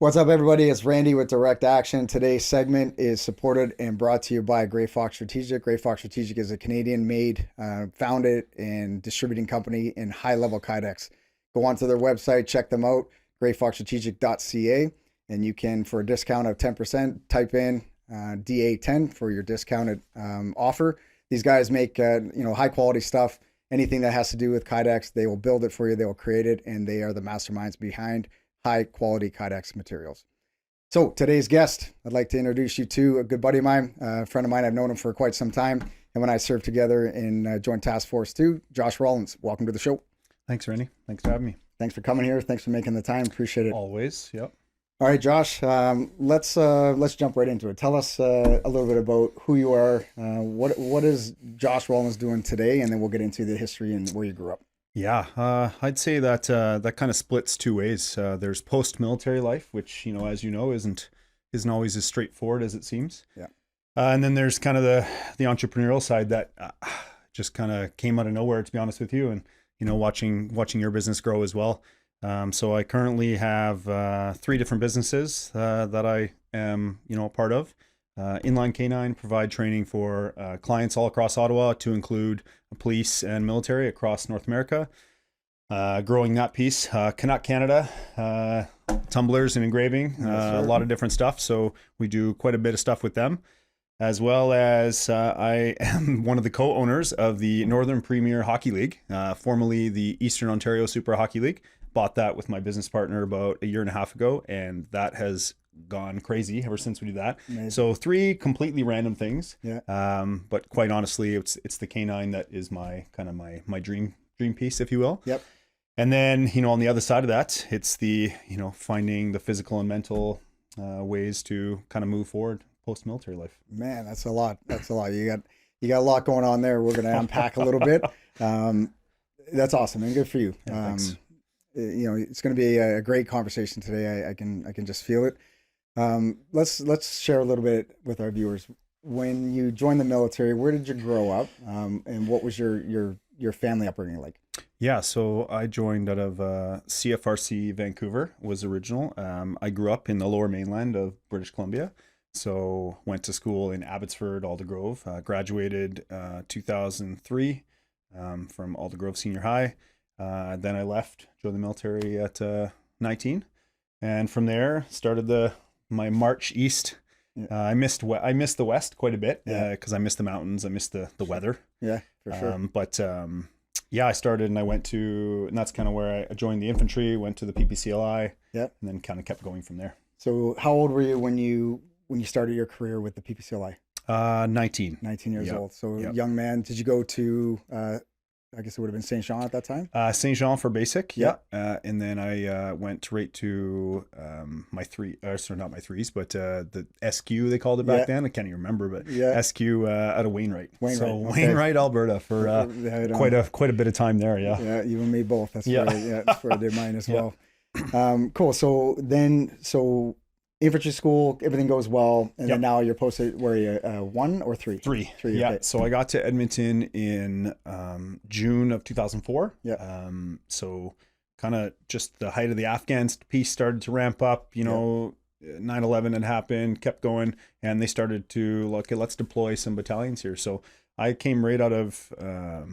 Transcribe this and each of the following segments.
What's up, everybody? It's Randy with Direct Action. Today's segment is supported and brought to you by Grey Fox Strategic. Grey Fox Strategic is a Canadian-made, founded and distributing company in high-level Kaidex. Go onto their website, check them out, greyfoxstrategic.ca, and you can, for a discount of 10%, type in DA10 for your discounted offer. These guys make high-quality stuff. Anything that has to do with Kaidex, they will build it for you. They will create it, and they are the masterminds behind high quality Kaidex materials. So today's guest, I'd like to introduce you to a good buddy of mine, a friend of mine. I've known him for quite some time. And when I served together in Joint Task Force 2, Josh Rowlands. Welcome to the show. Thanks, Randy. Thanks for having me. Thanks for coming here. Thanks for making the time. Appreciate it. Always. Yep. All right, Josh, let's jump right into it. Tell us a little bit about who you are. What is Josh Rowlands doing today? And then we'll get into the history and where you grew up. Yeah, I'd say that that kind of splits two ways. There's post-military life, which, as you know, isn't always as straightforward as it seems. Yeah. And then there's kind of the entrepreneurial side that just kind of came out of nowhere, to be honest with you, and watching your business grow as well. So I currently have 3 different businesses that I am a part of. Inline K9 provide training for clients all across Ottawa, to include police and military across North America. Growing that piece, Canuck Canada, tumblers and engraving, a lot of different stuff. So we do quite a bit of stuff with them, as well as I am one of the co-owners of the Northern Premier Hockey League, formerly the Eastern Ontario Super Hockey League. Bought that with my business partner about a year and a half ago, and that has gone crazy ever since we did that. Amazing. So 3 completely random things. Yeah. But quite honestly, it's the K9 that is my dream piece, if you will. Yep. And then, on the other side of that, it's the, finding the physical and mental ways to kind of move forward post-military life. Man, that's a lot. That's a lot. You got a lot going on there. We're going to unpack a little bit. That's awesome and good for you. Yeah, thanks. It's going to be a great conversation today. I can just feel it. Let's share a little bit with our viewers. When you joined the military, where did you grow up, and what was your family upbringing like? Yeah, so I joined out of CFRC Vancouver, was original. I grew up in the Lower Mainland of British Columbia, so went to school in Abbotsford, Aldergrove. Graduated 2003 from Aldergrove Senior High. Then I left, joined the military at 19, and from there started my march east. Yeah. I missed the West quite a bit because I missed the mountains, I missed the weather. Yeah, for sure. Yeah, I started and I went to, and that's kind of where I joined the infantry, went to the PPCLI, and then kind of kept going from there. So how old were you when you started your career with the PPCLI? 19. 19 years Yep. old. So Yep. Young man. Did you go to? I guess it would have been Saint Jean at that time. Saint Jean for basic, Yeah. and then I went right to my not my threes, but the SQ they called it back then. I can't even remember, but SQ out of Wainwright. Wainwright, Alberta for quite a bit of time there. Yeah, yeah, you and me both. That's where I did mine as well. Cool. So infantry school, everything goes well, and then now you're posted. Where are you? 1 or 3? 3. Three. Yeah. Okay. So I got to Edmonton in June of 2004. Yeah. So kind of just the height of the Afghan piece started to ramp up. 9/11 had happened, kept going, and they started to look at, let's deploy some battalions here. So I came right out of the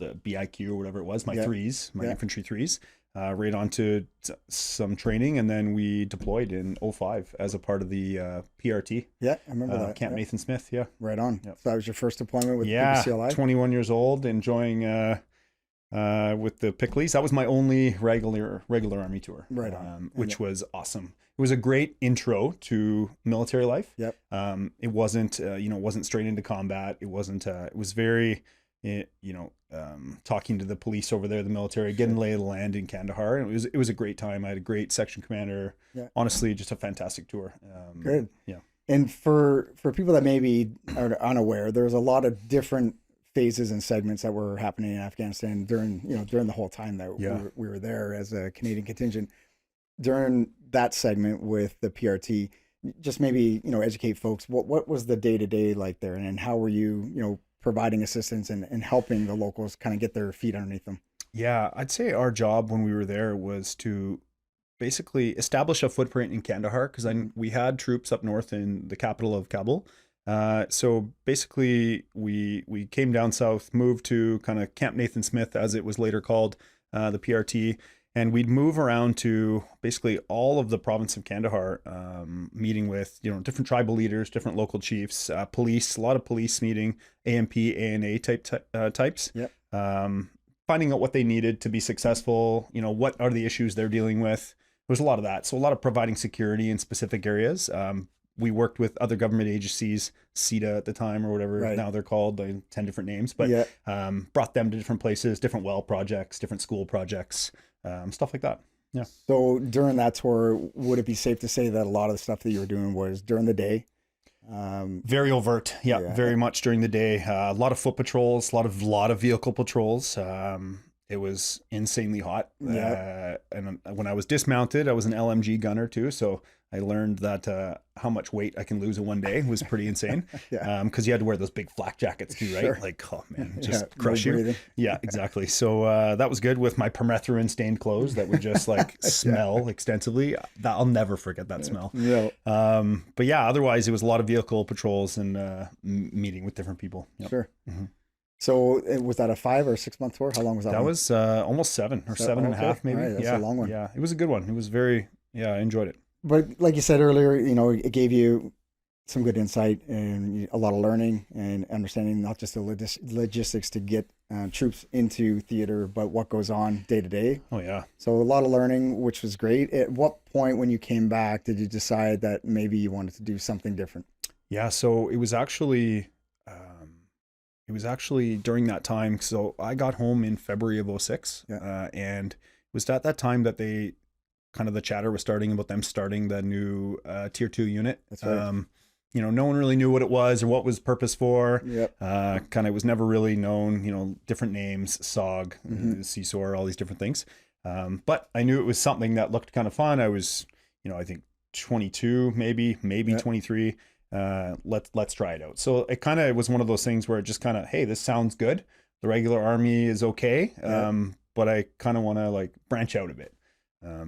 BIQ or whatever it was, my threes, my infantry threes. Right onto some training, and then we deployed in 2005 as a part of the PRT. Yeah, I remember that. Camp Nathan Smith, yeah. Right on. Yep. So that was your first deployment with PPCLI? 21 years old, enjoying with the Pickleys. That was my only regular Army tour. Right on. Which was awesome. It was a great intro to military life. Yep. It wasn't, wasn't straight into combat. It wasn't, it was very... talking to the police over there, the military, getting lay of the land in Kandahar. And it was a great time. I had a great section commander. Yeah. Honestly, just a fantastic tour. Good. Yeah. And for people that maybe are unaware, there's a lot of different phases and segments that were happening in Afghanistan during the whole time that we were there as a Canadian contingent. During that segment with the PRT, just maybe educate folks. What was the day-to-day like there, and how were you providing assistance and helping the locals kind of get their feet underneath them? Yeah, I'd say our job when we were there was to basically establish a footprint in Kandahar, because we had troops up north in the capital of Kabul. So basically, we came down south, moved to kind of Camp Nathan Smith, as it was later called, the PRT, and we'd move around to basically all of the province of Kandahar, meeting with different tribal leaders, different local chiefs, police, a lot of police meeting, AMP, ANA types. Yep. Finding out what they needed to be successful. What are the issues they're dealing with. There's a lot of that. So a lot of providing security in specific areas. We worked with other government agencies, CETA at the time or whatever now they're called, 10 different names, but brought them to different places, different well projects, different school projects, stuff like that. Yeah. So during that tour, would it be safe to say that a lot of the stuff that you were doing was during the day? Very overt. Yeah, very much during the day. A lot of foot patrols, a lot of vehicle patrols. It was insanely hot. And when I was dismounted, I was an LMG gunner too. So I learned that how much weight I can lose in one day was pretty insane. Because you had to wear those big flak jackets too, right? Sure. Like, oh man, just crush you. Yeah, exactly. So that was good with my permethrin stained clothes that would just like smell extensively. I'll never forget that smell. Yeah. But yeah, otherwise it was a lot of vehicle patrols and meeting with different people. Yep. Sure. Mm-hmm. So was that a 5 or 6 month tour? How long was that? That was almost 7 or 7.5 maybe. Right, that's a long one. Yeah, it was a good one. It was I enjoyed it. But like you said earlier, it gave you some good insight and a lot of learning and understanding not just the logistics to get troops into theater, but what goes on day to day. Oh yeah. So a lot of learning, which was great. At what point when you came back did you decide that maybe you wanted to do something different? Yeah, so it was actually during that time. So I got home in February of 2006, and it was at that time that the chatter was starting about them starting the new tier 2 unit. That's right. No one really knew what it was or what was purpose for. Yep. It was never really known, different names, SOG, CSOR, all these different things. But I knew it was something that looked kind of fun. I was, I think 22, maybe 23. Let's try it out. So it kind of was one of those things where it just kind of, hey, this sounds good. The regular army is okay. But I kind of want to branch out a bit.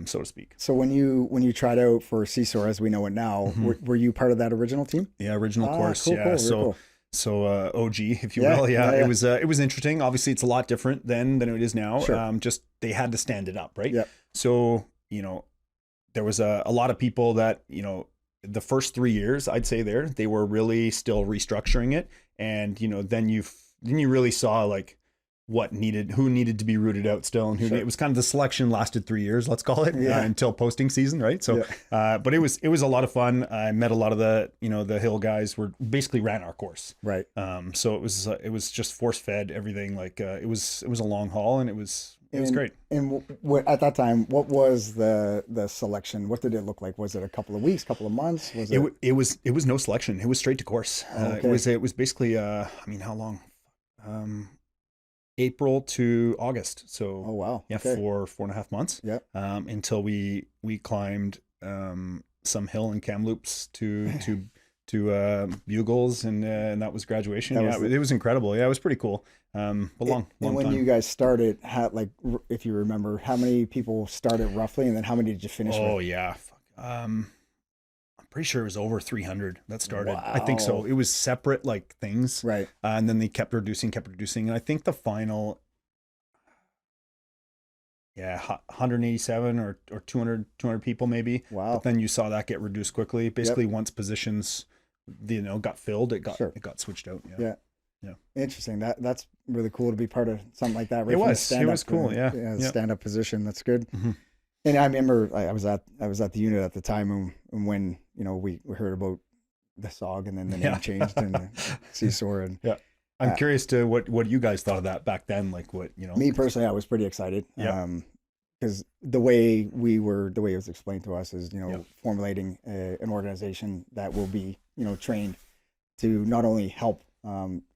So to speak. So when you tried out for CSOR as we know it now, were you part of that original team? Yeah, original course. Cool, yeah. Cool. So OG, if you will. Yeah. It was interesting. Obviously it's a lot different then than it is now. Sure. Just they had to stand it up, right? Yeah. So, there was a lot of people that, the first 3 years I'd say they were really still restructuring it. And, then you really saw who needed to be rooted out still, and it was kind of the selection lasted 3 years, let's call it, until posting season, right? So, but it was a lot of fun. I met a lot of the the Hill guys were basically ran our course, right? So it was just force fed everything. It was a long haul, and it was great. And at that time, what was the selection? What did it look like? Was it a couple of weeks, couple of months? Was it was no selection. It was straight to course. It was basically how long? April to August. So oh wow. Yeah, okay. 4.5 months. Yeah. Until we climbed some hill in Kamloops to Bugles, and that was graduation. It was incredible. Yeah, it was pretty cool. Long and when time. You guys started, if you remember, how many people started roughly, and then how many did you finish with? Oh yeah. I'm pretty sure it was over 300 that started. Wow. I think so. It was separate things. Right. And then they kept reducing. And I think the final, 187 or 200 people maybe. Wow. But then you saw that get reduced quickly. Basically, once positions, got filled, it got switched out. Yeah. Interesting. That's really cool to be part of something like that. Right? It was cool. Stand up position. That's good. Mm-hmm. And I remember I was at the unit at the time when we heard about the SOG, and then the name changed and CSOR. And I'm curious to what you guys thought of that back then. Me personally, I was pretty excited. Because the way it was explained to us is formulating an organization that will be trained to not only help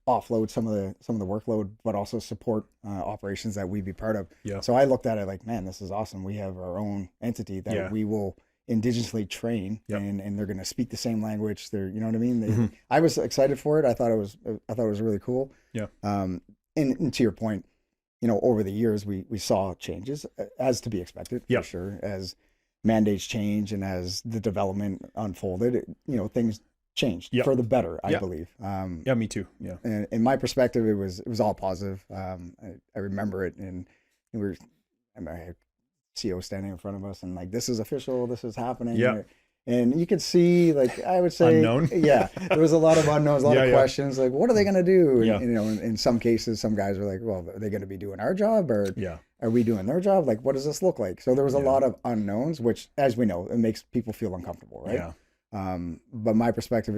offload some of the workload, but also support operations that we'd be part of. Yeah. So I looked at it like, man, this is awesome. We have our own entity that we will indigenously train, and they're going to speak the same language. They're, you know what I mean? I was excited for it. I thought it was really cool. Yeah. And to your point, over the years we saw changes as to be expected, for sure, as mandates change and as the development unfolded, things changed for the better, I believe. Yeah, me too. Yeah. And in my perspective, it was all positive. I remember it, and I had CO standing in front of us, and like, this is official, this is happening. Yeah. And you could see, like, I would say, unknown. Yeah, there was a lot of unknowns, a lot of questions, like, what are they going to do? Yeah. And, in some cases, some guys are like, well, are they going to be doing our job, or are we doing their job? Like, what does this look like? So there was a lot of unknowns, which, as we know, it makes people feel uncomfortable, right? Yeah. But my perspective,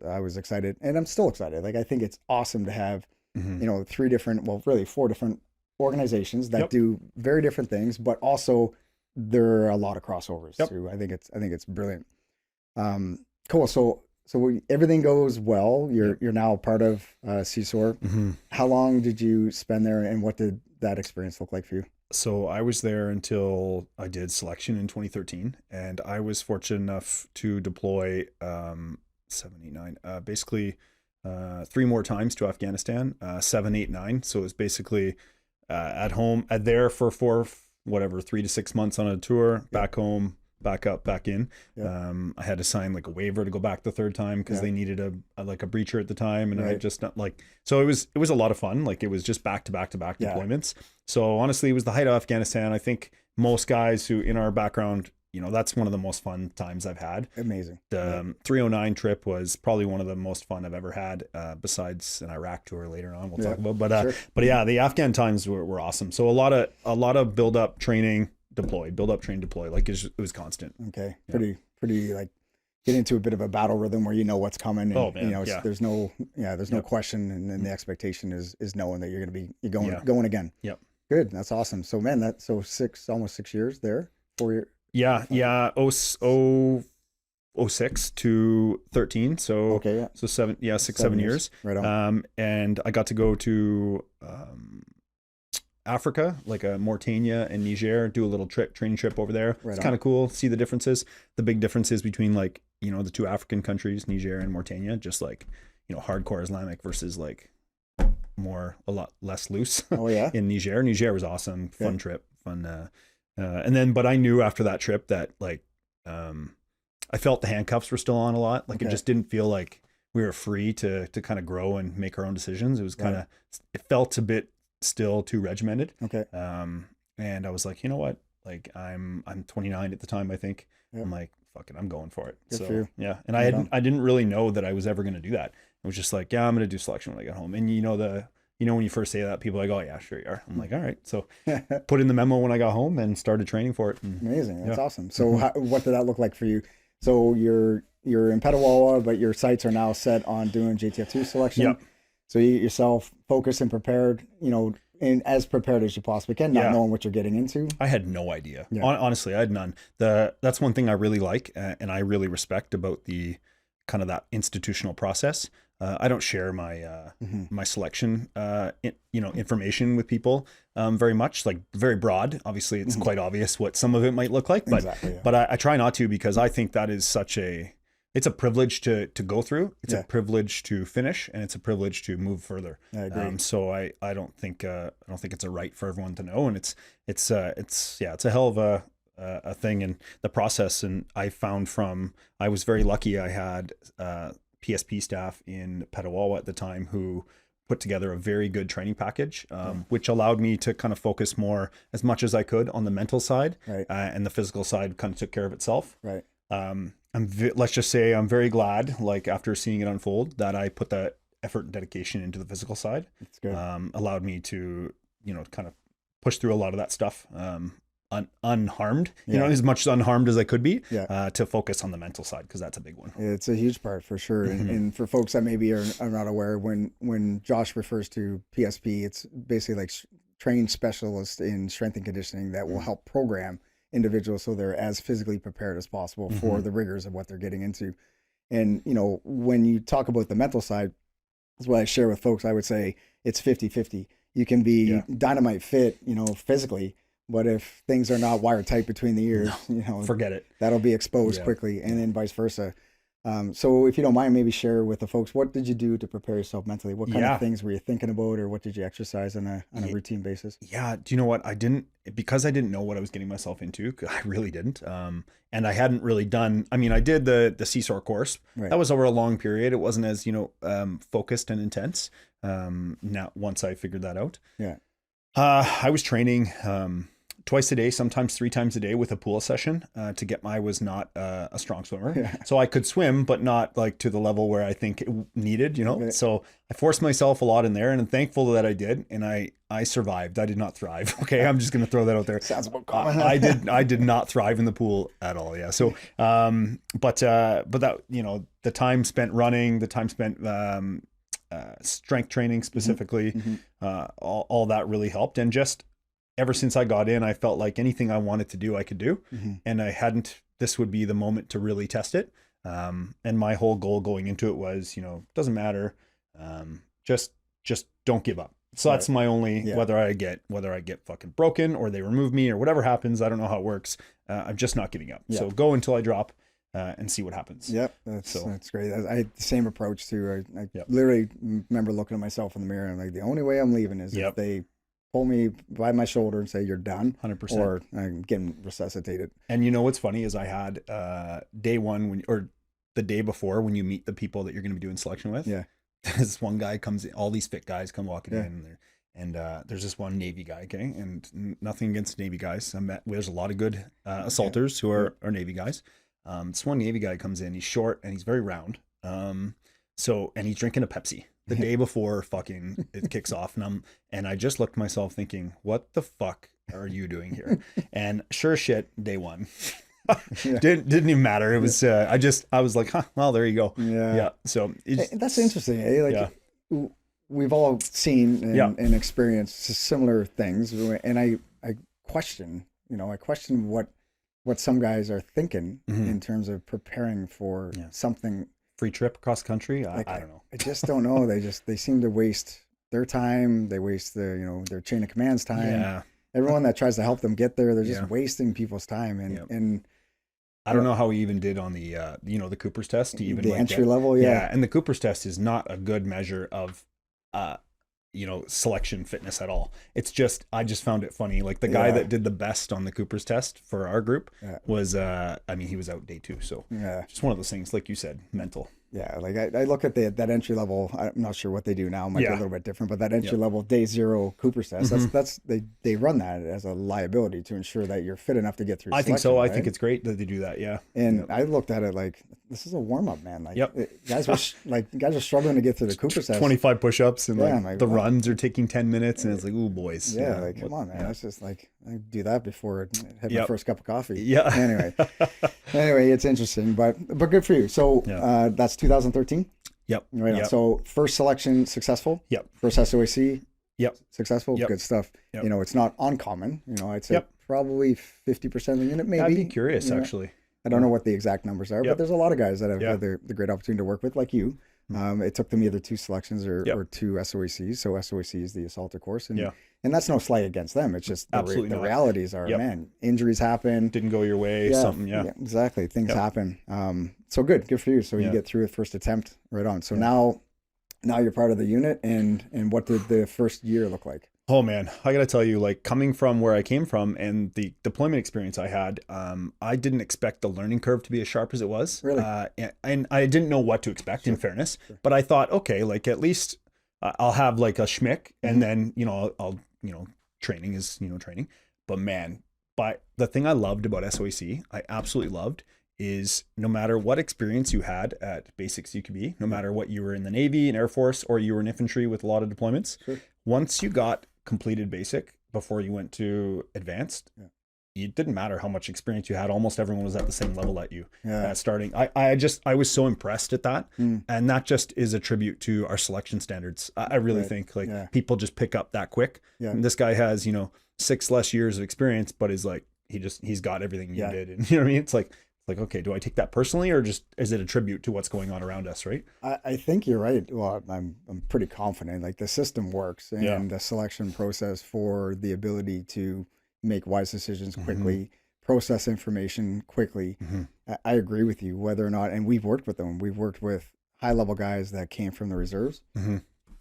I was excited, and I'm still excited. Like, I think it's awesome to have, really 4 different organizations that do very different things, but also there are a lot of crossovers too. I think it's brilliant. Cool. So everything goes well. You're now part of CSOR. How long did you spend there, and what did that experience look like for you? So I was there until I did selection in 2013, and I was fortunate enough to deploy 7, 8, 9, basically 3 more times to Afghanistan, 7, 8, 9. So it was basically at home, there for 3 to 6 months on a tour, back home, back up, back in. I had to sign like a waiver to go back the 3rd time because they needed a breacher at the time, and I just not like, so it was a lot of fun. Like, it was just back to back deployments. So honestly, it was the height of Afghanistan. I think most guys who in our background, that's one of the most fun times I've had. Amazing. The 309 trip was probably one of the most fun I've ever had, besides an Iraq tour later on we'll talk about. But yeah, the Afghan times were awesome. So a lot of build up, training, deploy, build up, train, deploy. Like, it was constant. Okay. Pretty like get into a bit of a battle rhythm where what's coming. And, there's no question, and then the expectation is knowing that you're going to be going again. Yep. Good. That's awesome. So man, almost 6 years there. 4 years. Yeah. 06 to 13. So so 7 years. Right on. And I got to go to Africa, like Mauritania and Niger, do a little training trip over there. It's kind of cool. See the differences, the big differences between like, the 2 African countries, Niger and Mauritania, just like, hardcore Islamic versus like a lot less loose. In Niger. Niger was awesome. Fun trip. Fun. But I knew after that trip that like, I felt the handcuffs were still on a lot. Like, it just didn't feel like we were free to kind of grow and make our own decisions. It was kind of, it felt a bit still too regimented. And I was like, you know what? Like, I'm 29 at the time, I think. I'm like, fuck it, I'm going for it. Good for you. Yeah. And I didn't really know that I was ever going to do that. It was just like, I'm going to do selection when I get home. And when you first say that, people are like, oh yeah, sure you are. I'm like, all right. So put in the memo when I got home and started training for it. Amazing. That's awesome. So what did that look like for you? So you're in Petawawa, but your sights are now set on doing JTF2 selection. So you get yourself focused and prepared, and as prepared as you possibly can, not knowing what you're getting into. I had no idea. Honestly, I had none. That's one thing I really like, and I really respect about the kind of that institutional process. I don't share my my selection information with people very much, like very broad. Obviously, it's quite obvious what some of it might look like, but but I try not to, because I think that is it's a privilege to go through. It's a privilege to finish, and it's a privilege to move further. I agree. So I don't think it's a right for everyone to know, and it's a hell of a thing in the process. And I was very lucky. I had PSP staff in Petawawa at the time who put together a very good training package, which allowed me to kind of focus more as much as I could on the mental side, and the physical side kind of took care of itself. Let's just say I'm very glad, like, after seeing it unfold, that I put that effort and dedication into the physical side. That's good. Allowed me to, kind of push through a lot of that stuff unharmed, as much unharmed as I could be, to focus on the mental side, because that's a big one. It's a huge part for sure. And for folks that maybe are not aware, when Josh refers to PSP, it's basically like trained specialists in strength and conditioning that will help program individuals so they're as physically prepared as possible for the rigors of what they're getting into. And, when you talk about the mental side, that's what I share with folks. I would say it's 50-50. You can be dynamite fit, physically, but if things are not wired tight between the ears, forget it. That'll be exposed quickly. And then vice versa. So if you don't mind, maybe share with the folks, what did you do to prepare yourself mentally? What kind of Yeah. things were you thinking about, or what did you exercise on a Ye- routine basis? Yeah. Do you know what? Because I didn't know what I was getting myself into. 'Cause I really didn't. And I hadn't really done, I mean, I did the CSOR course. Right. That was over a long period. It wasn't as, focused and intense. Now, once I figured that out, Yeah. I was training, twice a day, sometimes 3 times a day with a pool session, to get I was not a strong swimmer. Yeah. So I could swim, but not like to the level where I think it needed, Okay. So I forced myself a lot in there, and I'm thankful that I did. And I survived. I did not thrive. Okay. I'm just going to throw that out there. Sounds about common. I did not thrive in the pool at all. Yeah. So, but that, the time spent running, the time spent, strength training specifically, all that really helped. And just ever since I got in, I felt like anything I wanted to do, I could do. And this would be the moment to really test it. And my whole goal going into it was, doesn't matter. Just don't give up. So that's my only, whether I get fucking broken or they remove me or whatever happens, I don't know how it works. I'm just not giving up. So go until I drop, and see what happens. Yep. That's great. I had the same approach too. I literally remember looking at myself in the mirror and like, the only way I'm leaving is if they pull me by my shoulder and say, you're done, 100%. or I'm getting resuscitated. And what's funny is I had, day one or the day before, when you meet the people that you're going to be doing selection with, this one guy comes in, all these fit guys come walking in, and there's this one Navy guy, okay? And nothing against Navy guys. There's a lot of good assaulters who are Navy guys. This one Navy guy comes in, he's short and he's very round. And he's drinking a Pepsi the day before fucking it kicks off. And I just looked at myself thinking, what the fuck are you doing here? And sure as shit, day one. Didn't even matter. It was I was like, well, there you go. So that's interesting, eh? Like we've all seen and experienced similar things, and I question what some guys are thinking in terms of preparing for something. Free trip across country. I don't know. I just don't know. They seem to waste their time. They waste their chain of command's time. Yeah. Everyone that tries to help them get there, they're just wasting people's time. And I don't know how we even did on the the Cooper's test to even the entry level. Yeah. And the Cooper's test is not a good measure of selection fitness at all. It's just, I just found it funny. Like the guy that did the best on the Cooper's test for our group was, he was out day 2. So just one of those things, like you said, mental. Yeah. Like I look at that entry level, I'm not sure what they do now, might be a little bit different, but that entry level day 0 Cooper's test, they run that as a liability to ensure that you're fit enough to get through. I think so. Right? I think it's great that they do that. Yeah. And I looked at it like, this is a warm up, man. Like guys are struggling to get through the Cooper's test. 25 push-ups and the runs are taking 10 minutes and it's like, ooh, boys. Yeah. Like, come on, man. That's just like, I do that before I have my first cup of coffee. Yeah. Anyway, it's interesting, but good for you. So that's 2013. Yep. Right. Yep. So first selection successful. Yep. First SOAC. Yep. Successful. Yep. Good stuff. Yep. It's not uncommon. I'd say probably 50% of the unit, maybe. I'd be curious, actually. I don't know what the exact numbers are, but there's a lot of guys that have had the great opportunity to work with, like you. It took them either 2 selections or 2 SOACs. So SOAC is the assaulter course, and that's no slight against them. It's just the realities are, man, injuries happen. Didn't go your way. Something. Yeah, exactly. Things happen. So good for you. So you get through the first attempt right on. So now you're part of the unit, and what did the first year look like? Oh man, I gotta tell you, like coming from where I came from and the deployment experience I had, I didn't expect the learning curve to be as sharp as it was. Really? And I didn't know what to expect, in fairness, but I thought, okay, like at least I'll have like a schmick, and then I'll training is training. But man, the thing I loved about SOAC, I absolutely loved, is no matter what experience you had at basic CQB, no matter what you were in the Navy and Air Force, or you were in infantry with a lot of deployments, once you got completed basic before you went to advanced, it didn't matter how much experience you had. Almost everyone was at the same level at you starting. I was so impressed at that. And that just is a tribute to our selection standards. I really think people just pick up that quick. And this guy has, 6 less years of experience, but is like, he's got everything you did. And you know what I mean? It's like, okay, do I take that personally, or just is it a tribute to what's going on around us, right? I think you're right. Well, I'm pretty confident. Like the system works, and the selection process for the ability to make wise decisions quickly, process information quickly. I agree with you, whether or not, and we've worked with them. We've worked with high level guys that came from the reserves,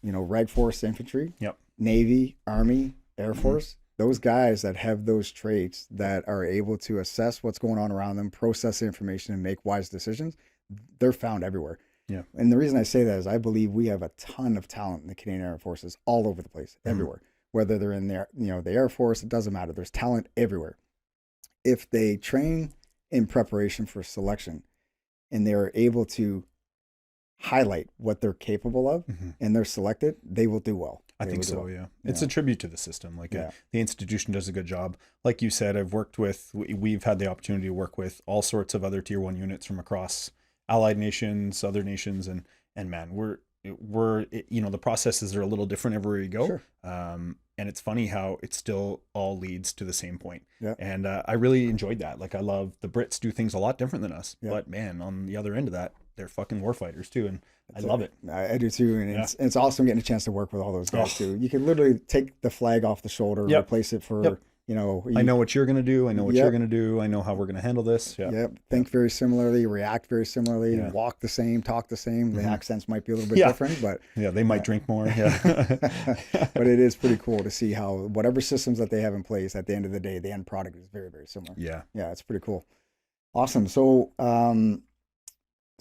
Reg Force infantry, Navy, Army, Air Force. Those guys that have those traits that are able to assess what's going on around them, process information, and make wise decisions, they're found everywhere. Yeah. And the reason I say that is I believe we have a ton of talent in the Canadian Armed Forces all over the place, everywhere. Whether they're in the Air Force, it doesn't matter. There's talent everywhere. If they train in preparation for selection and they're able to highlight what they're capable of and they're selected, they will do well. I think so, yeah. It's a tribute to the system. Like the institution does a good job. Like you said, we've had the opportunity to work with all sorts of other tier 1 units from across allied nations, other nations, and man, we're the processes are a little different everywhere you go. Sure. And it's funny how it still all leads to the same point. Yeah. And I really enjoyed that. Like I love the Brits do things a lot different than us, but man, on the other end of that, they're fucking warfighters too. And I love it. I do too. And it's awesome getting a chance to work with all those guys too. You can literally take the flag off the shoulder, replace it for, I know what you're going to do. I know what you're going to do. I know how we're going to handle this. Think very similarly, react very similarly, walk the same, talk the same. The accents might be a little bit different, but they might drink more. But it is pretty cool to see how whatever systems that they have in place, at the end of the day, the end product is very, very similar. Yeah, it's pretty cool. Awesome. So,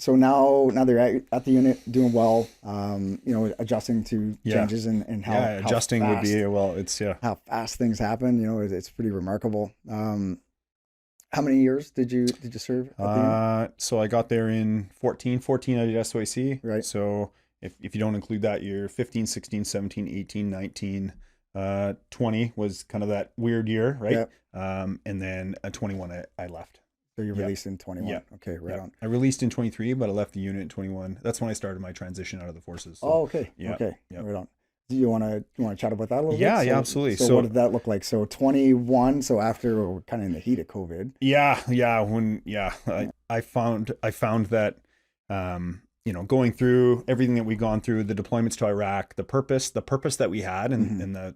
so now they're at the unit doing well, adjusting to changes and how adjusting how fast, would be how fast things happen. It's pretty remarkable. How many years did you serve at the unit? So I got there in 14 I did SOAC. Right. So if you don't include that year, 15, 16, 17, 18, 19, 20 was kind of that weird year, right? Yep. And then 21 I left. So you released in 21. Yeah. Okay, right on. I released in 23, but I left the unit in 21. That's when I started my transition out of the forces. So, okay. Yeah. Okay. Yep. Right on. Do you want to chat about that a little bit? Yeah, absolutely. So what did that look like? So 21. So after we're kind of in the heat of COVID. I found that going through everything that we've gone through, the deployments to Iraq, the purpose that we had, and the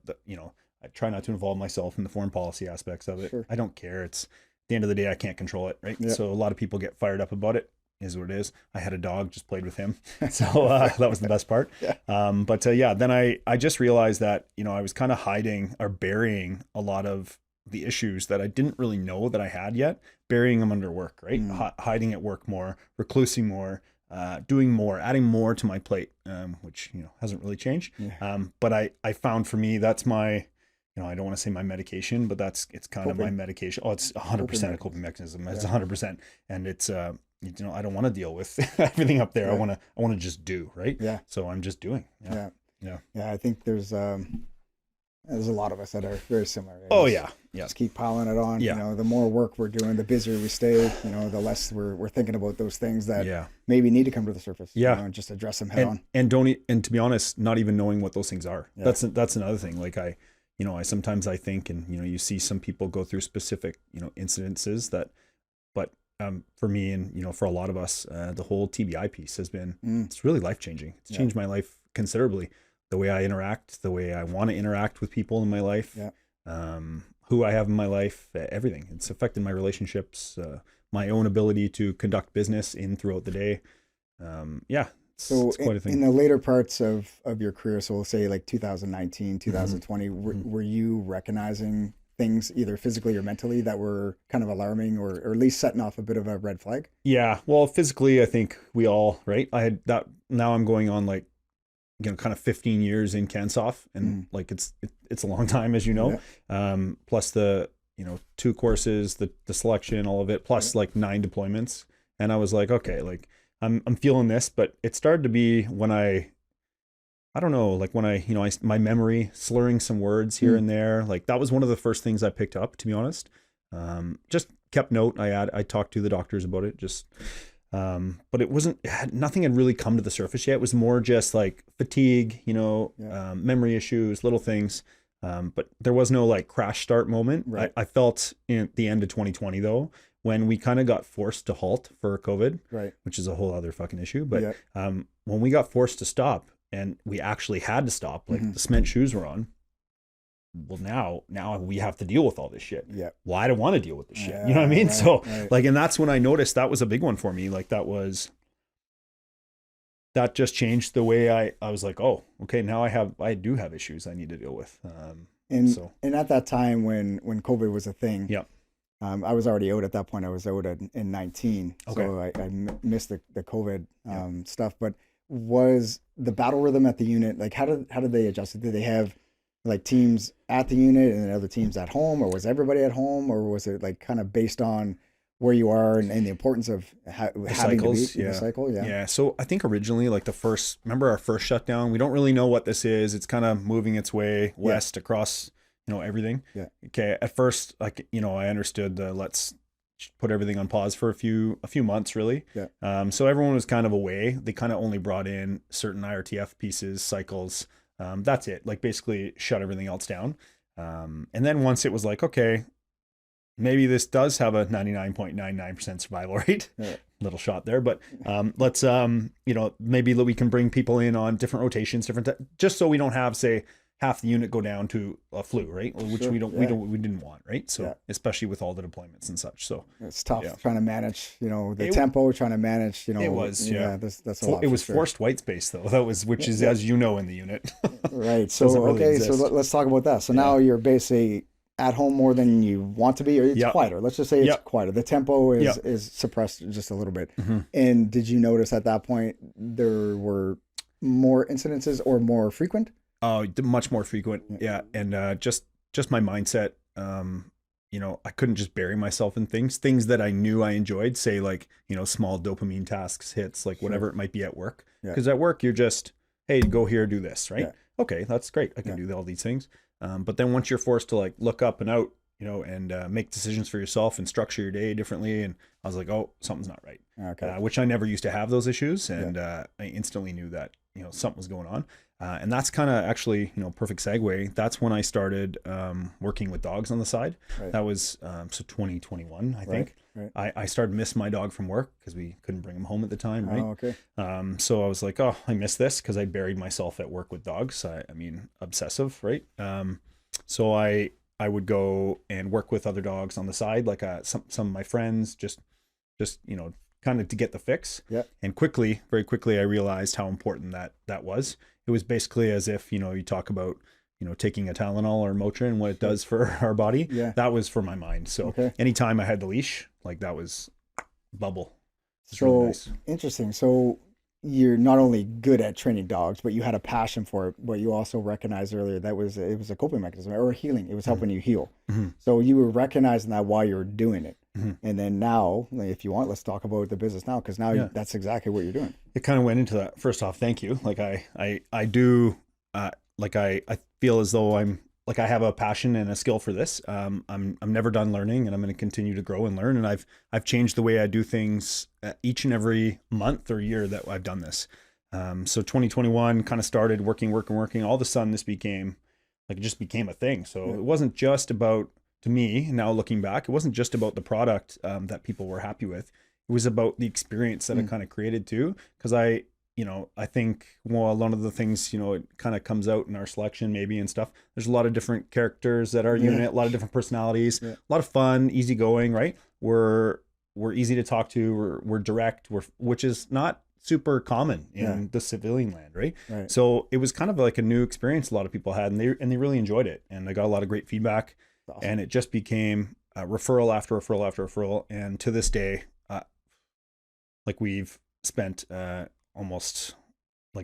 I try not to involve myself in the foreign policy aspects of it. Sure. I don't care. It's at the end of the day, I can't control it, right? Yep. So a lot of people get fired up about it. Is what it is. I had a dog, just played with him. So that was the best part. Then I just realized that, I was kind of hiding or burying a lot of the issues that I didn't really know that I had yet, burying them under work, right? Hiding at work more, reclusing more, doing more, adding more to my plate, which, hasn't really changed. Yeah. But I found for me, that's my, I don't want to say my medication, but it's kind of my medication. Oh, it's 100% a coping mechanism. It's 100%. And it's, I don't want to deal with everything up there. Yeah. I want to just do, right? Yeah. So I'm just doing. Yeah. I think there's a lot of us that are very similar. Oh yeah. Just keep piling it on. Yeah. The more work we're doing, the busier we stay, the less we're thinking about those things that maybe need to come to the surface. Yeah. And just address them head on. And to be honest, not even knowing what those things are. Yeah. That's another thing. Like I sometimes I think, and you see some people go through specific, incidences that, but for me and for a lot of us, the whole TBI piece has been it's really life changing. It's changed my life considerably. The way I interact, the way I want to interact with people in my life, who I have in my life, everything. It's affected my relationships, my own ability to conduct business throughout the day. So it's quite a thing. In the later parts of your career, so we'll say like 2019, 2020, were you recognizing things either physically or mentally that were kind of alarming or at least setting off a bit of a red flag? Yeah. Well, physically, I think we all, right? I had that. Now I'm going on like, kind of 15 years in CANSOF, and like it's a long time, as you know. Yeah. Plus the, 2 courses, the selection, all of it, plus like 9 deployments. And I was like, okay, like I'm feeling this, but it started to be when I don't know, like when my memory, slurring some words here and there, like that was one of the first things I picked up, to be honest. Just kept note. I talked to the doctors about it, just, but nothing had really come to the surface yet. It was more just like fatigue, memory issues, little things. But there was no like crash start moment. Right. I felt at the end of 2020 though, when we kind of got forced to halt for COVID, right, which is a whole other fucking issue. But when we got forced to stop, and we actually had to stop, like the cement shoes were on, well, now we have to deal with all this shit. Yeah. Well, I don't want to deal with this shit. You know what I mean? So like, and that's when I noticed that was a big one for me. Like that just changed the way I was like, oh, okay, now I do have issues I need to deal with. And at that time when COVID was a thing, yeah. I was already out at that point. I was out in 19. Okay. So I missed the COVID stuff, but was the battle rhythm at the unit, like how did they adjust it? Did they have like teams at the unit and then other teams at home, or was everybody at home, or was it like kind of based on where you are and the importance of having cycles, to be in the cycle? Yeah. So I think originally, like remember our first shutdown, we don't really know what this is. It's kind of moving its way west across, everything. Yeah. Okay. At first, like, I understood let's put everything on pause for a few months, really. Yeah. So everyone was kind of away. They kind of only brought in certain IRTF pieces, cycles. That's it. Like basically shut everything else down. And then once it was like, okay, maybe this does have a 99.99% survival rate. Yeah. Little shot there, but let's maybe we can bring people in on different rotations, just so we don't have, say, half the unit go down to a flu, right? Which we didn't want, right? So especially with all the deployments and such. So it's tough trying to manage, the tempo, trying to manage, it was, that's a lot. It was forced white space though. That was, which is, as you know, in the unit. Right. So, really so let's talk about that. So now you're basically at home more than you want to be, or it's quieter. Let's just say it's quieter. The tempo is suppressed just a little bit. Mm-hmm. And did you notice at that point there were more incidences or more frequent? Oh, much more frequent. Yeah. And just my mindset, I couldn't just bury myself in things that I knew I enjoyed, say like, small dopamine tasks, hits, like whatever it might be at work. Because at work, you're just, hey, go here, do this, right? Yeah. Okay, that's great. I can do all these things. But then once you're forced to like look up and out, and make decisions for yourself and structure your day differently. And I was like, oh, something's not right. Okay. Which I never used to have those issues. And I instantly knew that, something was going on. And that's kind of actually, perfect segue. That's when I started working with dogs on the side. Right. That was so 2021, I think. Right. I started missing my dog from work because we couldn't bring him home at the time, right? Oh, okay. So I was like, oh, I miss this because I buried myself at work with dogs. I mean, obsessive, right? So I would go and work with other dogs on the side, like some of my friends, just kind of to get the fix. Yeah. And very quickly, I realized how important that was. It was basically as if, you talk about, taking a Tylenol or Motrin, what it does for our body. Yeah. That was for my mind. So anytime I had the leash, like that was bubble. So really nice. Interesting. So you're not only good at training dogs, but you had a passion for it. But you also recognized earlier that it was a coping mechanism or healing. It was helping you heal. Mm-hmm. So you were recognizing that while you were doing it. Mm-hmm. And then now, if you want, let's talk about the business now, because now that's exactly what you're doing. It kind of went into that. First off, thank you. Like I do, like I feel as though I have a passion and a skill for this. I'm never done learning, and I'm going to continue to grow and learn. And I've changed the way I do things each and every month or year that I've done this. So 2021 kind of started working. All of a sudden, this became it just became a thing. So it wasn't just about, to me, now looking back, it wasn't just about the product that people were happy with. It was about the experience that it kind of created too. Because I think, well, a lot of the things, it kind of comes out in our selection maybe and stuff. There's a lot of different characters at our unit, a lot of different personalities, a lot of fun, easygoing, right? We're easy to talk to. We're direct, which is not super common in the civilian land, right? So it was kind of like a new experience a lot of people had, and they really enjoyed it. And I got a lot of great feedback. Awesome. And it just became referral after referral after referral. And to this day, we've spent almost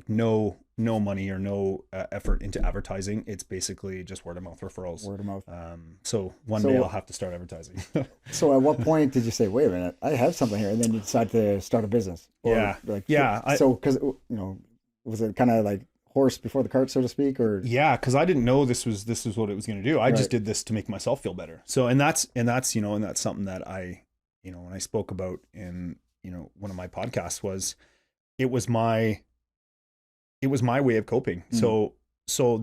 no money or no effort into advertising. It's basically just word of mouth referrals. Word of mouth. So one day I'll have to start advertising. So at what point did you say, wait a minute, I have something here, and then you decide to start a business? Or so because was it kind of like horse before the cart, so to speak, or? Yeah, because I didn't know this was what it was going to do. I just did this to make myself feel better. So and that's something that I when I spoke about in one of my podcasts was. It was my way of coping. Mm. So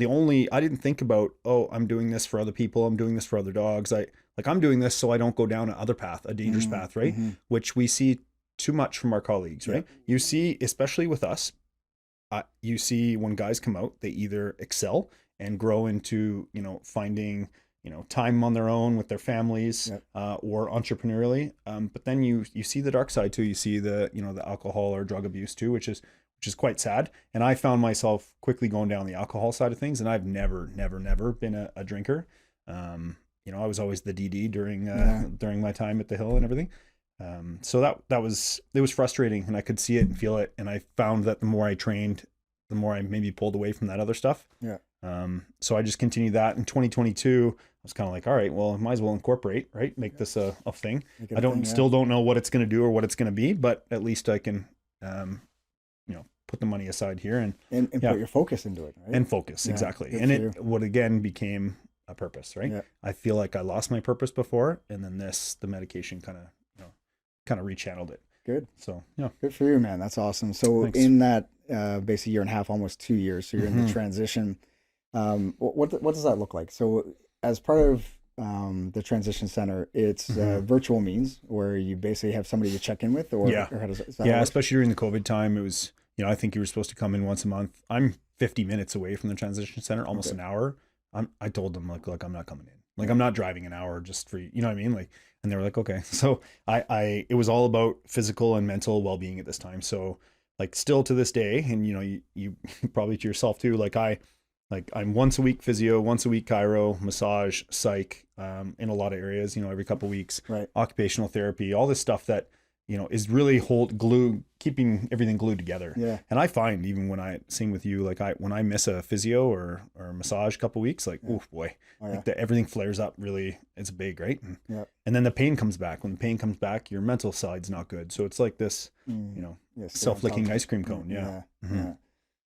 I didn't think about, oh, I'm doing this for other people. I'm doing this for other dogs. I'm doing this so I don't go down a dangerous path, right? Mm-hmm. Which we see too much from our colleagues, right? Yeah. You see, especially with us, you see when guys come out, they either excel and grow into, finding, time on their own with their families, or entrepreneurially. But then you see the dark side too. You see the, the alcohol or drug abuse too, which is quite sad. And I found myself quickly going down the alcohol side of things. And I've never been a drinker. I was always the DD during my time at the Hill and everything. So it was frustrating, and I could see it and feel it. And I found that the more I trained, the more I maybe pulled away from that other stuff. Yeah. So I just continued that. In 2022, I was kind of like, all right, well, I might as well incorporate, right? Make this a thing. Still don't know what it's going to do or what it's going to be, but at least I can, put the money aside here and put your focus into it, right? And focus, exactly. And it would again became a purpose, right? Yeah. I feel like I lost my purpose before, and then the medication kind of rechanneled it. Good. So yeah. Good for you, man. That's awesome. So Thanks. In that basically year and a half, almost 2 years, so you're in the transition. What does that look like? So as part of the transition center, it's virtual means where you basically have somebody to check in with, or how does that work? Especially during the COVID time, it was, I think you were supposed to come in once a month. I'm 50 minutes away from the transition center, almost an hour. I told them look, I'm not coming in. Like, I'm not driving an hour just for, you know what I mean? Like, and they were like, okay. So it was all about physical and mental well-being at this time. So like still to this day, and you probably to yourself too, I'm once a week physio, once a week chiro, massage, psych, in a lot of areas, every couple of weeks, right. Occupational therapy, all this stuff that, is really keeping everything glued together. Yeah. And I find even when same with you, when I miss a physio or massage a couple of weeks, oh boy, everything flares up really. It's big, right? And then the pain comes back. When the pain comes back, your mental side's not good. So it's like this, self-licking ice cream cone. Yeah. Yeah.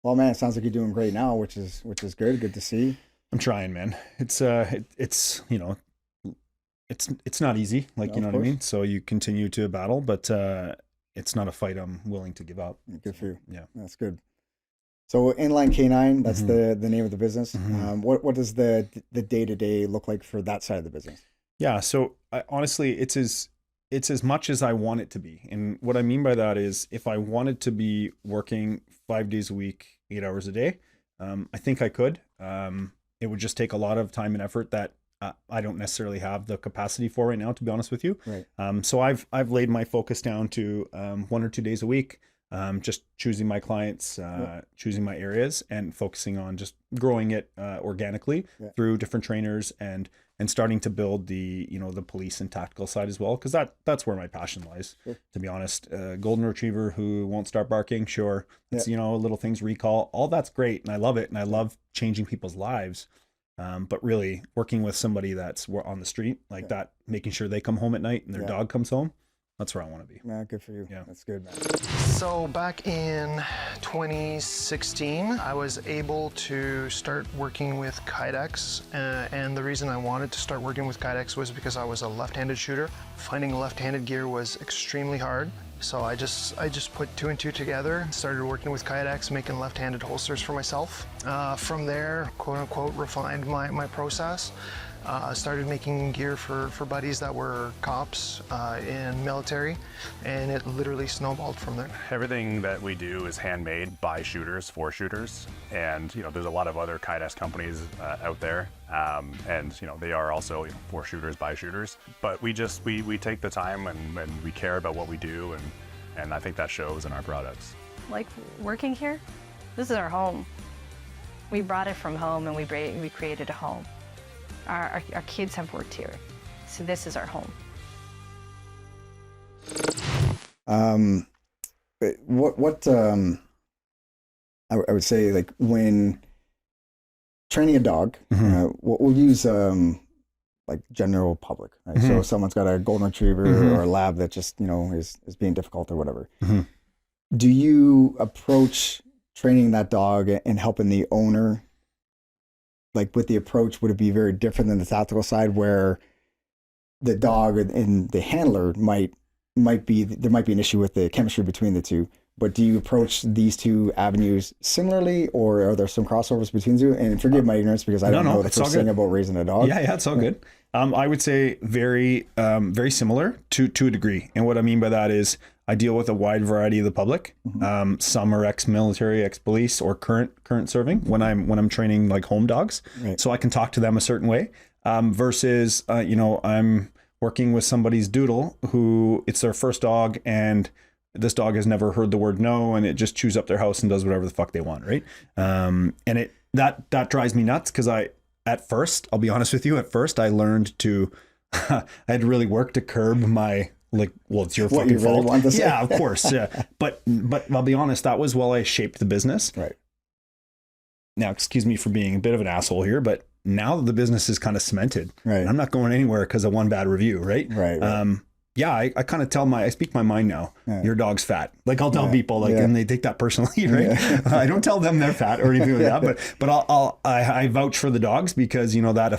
Well, man, it sounds like you're doing great now, which is good. Good to see. I'm trying, man. It's it's not easy, you know what I mean? So you continue to battle, but it's not a fight I'm willing to give up. Good for you. Yeah. That's good. So Inline K9, that's the name of the business. What does the day-to-day look like for that side of the business? Yeah. So honestly, it's as much as I want it to be. And what I mean by that is, if I wanted to be working 5 days a week, 8 hours a day, I think I could. It would just take a lot of time and effort that I don't necessarily have the capacity for right now, to be honest with you. Right. So I've laid my focus down to 1 or 2 days a week, just choosing my clients, choosing my areas, and focusing on just growing it organically through different trainers, and starting to build the the police and tactical side as well, because that's where my passion lies. To be honest, golden retriever who won't start barking, sure, it's little things, recall, all that's great, and I love it, and I love changing people's lives. But really working with somebody that's on the street like that, making sure they come home at night and their dog comes home, that's where I want to be. Yeah, good for you. Yeah, that's good, man. So back in 2016, I was able to start working with Kaidex, and the reason I wanted to start working with Kaidex was because I was a left-handed shooter. Finding left-handed gear was extremely hard. So I just put 2 and 2 together, started working with Kaidex, making left-handed holsters for myself. From there, quote unquote, refined my process. Started making gear for buddies that were cops in military, and it literally snowballed from there. Everything that we do is handmade by shooters for shooters, and there's a lot of other Kaidex companies out there, and they are also for shooters by shooters. But we take the time and we care about what we do, and I think that shows in our products. Like working here, this is our home. We brought it from home, and we created a home. Our kids have worked here, so this is our home. What I would say, like, when training a dog, we'll use like general public, right? So if someone's got a golden retriever or a lab that just is being difficult or whatever. Do you approach training that dog and helping the owner? Like, with the approach, would it be very different than the tactical side, where the dog and the handler might be an issue with the chemistry between the two? But do you approach these two avenues similarly, or are there some crossovers between the two? And forgive my ignorance, because I don't know the first thing about raising a dog. Yeah, it's all good. I would say very similar to a degree. And what I mean by that is, I deal with a wide variety of the public. Some are ex-military, ex-police, or current serving when I'm training like home dogs. Right. So I can talk to them a certain way. Versus, I'm working with somebody's doodle who it's their first dog and this dog has never heard the word no and it just chews up their house and does whatever the fuck they want, right? And that drives me nuts because at first, I'll be honest with you, I learned to, I had to really work to curb my it's your fucking fault. Really want to say. Yeah, of course. Yeah. But I'll be honest, that was while I shaped the business. Right. Now, excuse me for being a bit of an asshole here, but now that the business is kind of cemented, right. I'm not going anywhere because of one bad review, right? Right. Yeah, I kind of I speak my mind now. Yeah. Your dog's fat. Like I'll tell people and they take that personally, right? Yeah. I don't tell them they're fat or anything like that, but I vouch for the dogs because, that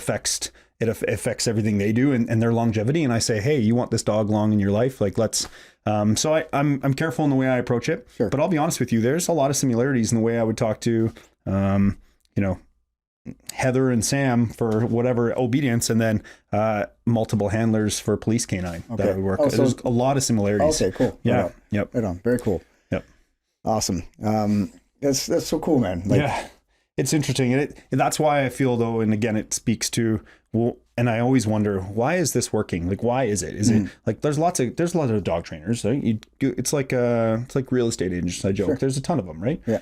affects everything they do and their longevity. And I say, hey, you want this dog long in your life? Like let's, so I'm careful in the way I approach it, Sure. But I'll be honest with you, there's a lot of similarities in the way I would talk to, Heather and Sam for whatever obedience, and then multiple handlers for police canine that I would work. There's a lot of similarities. Okay, cool. Yeah. Right on. Yep. Right on. Very cool. Yep. Awesome. That's so cool, man. Yeah. It's interesting. And that's why I feel though, and again, it speaks to, and I always wonder, why is this working? Like, why is it? Is it like, there's a lot of dog trainers, right? It's like real estate agents. I joke. Sure. There's a ton of them, right? Yeah.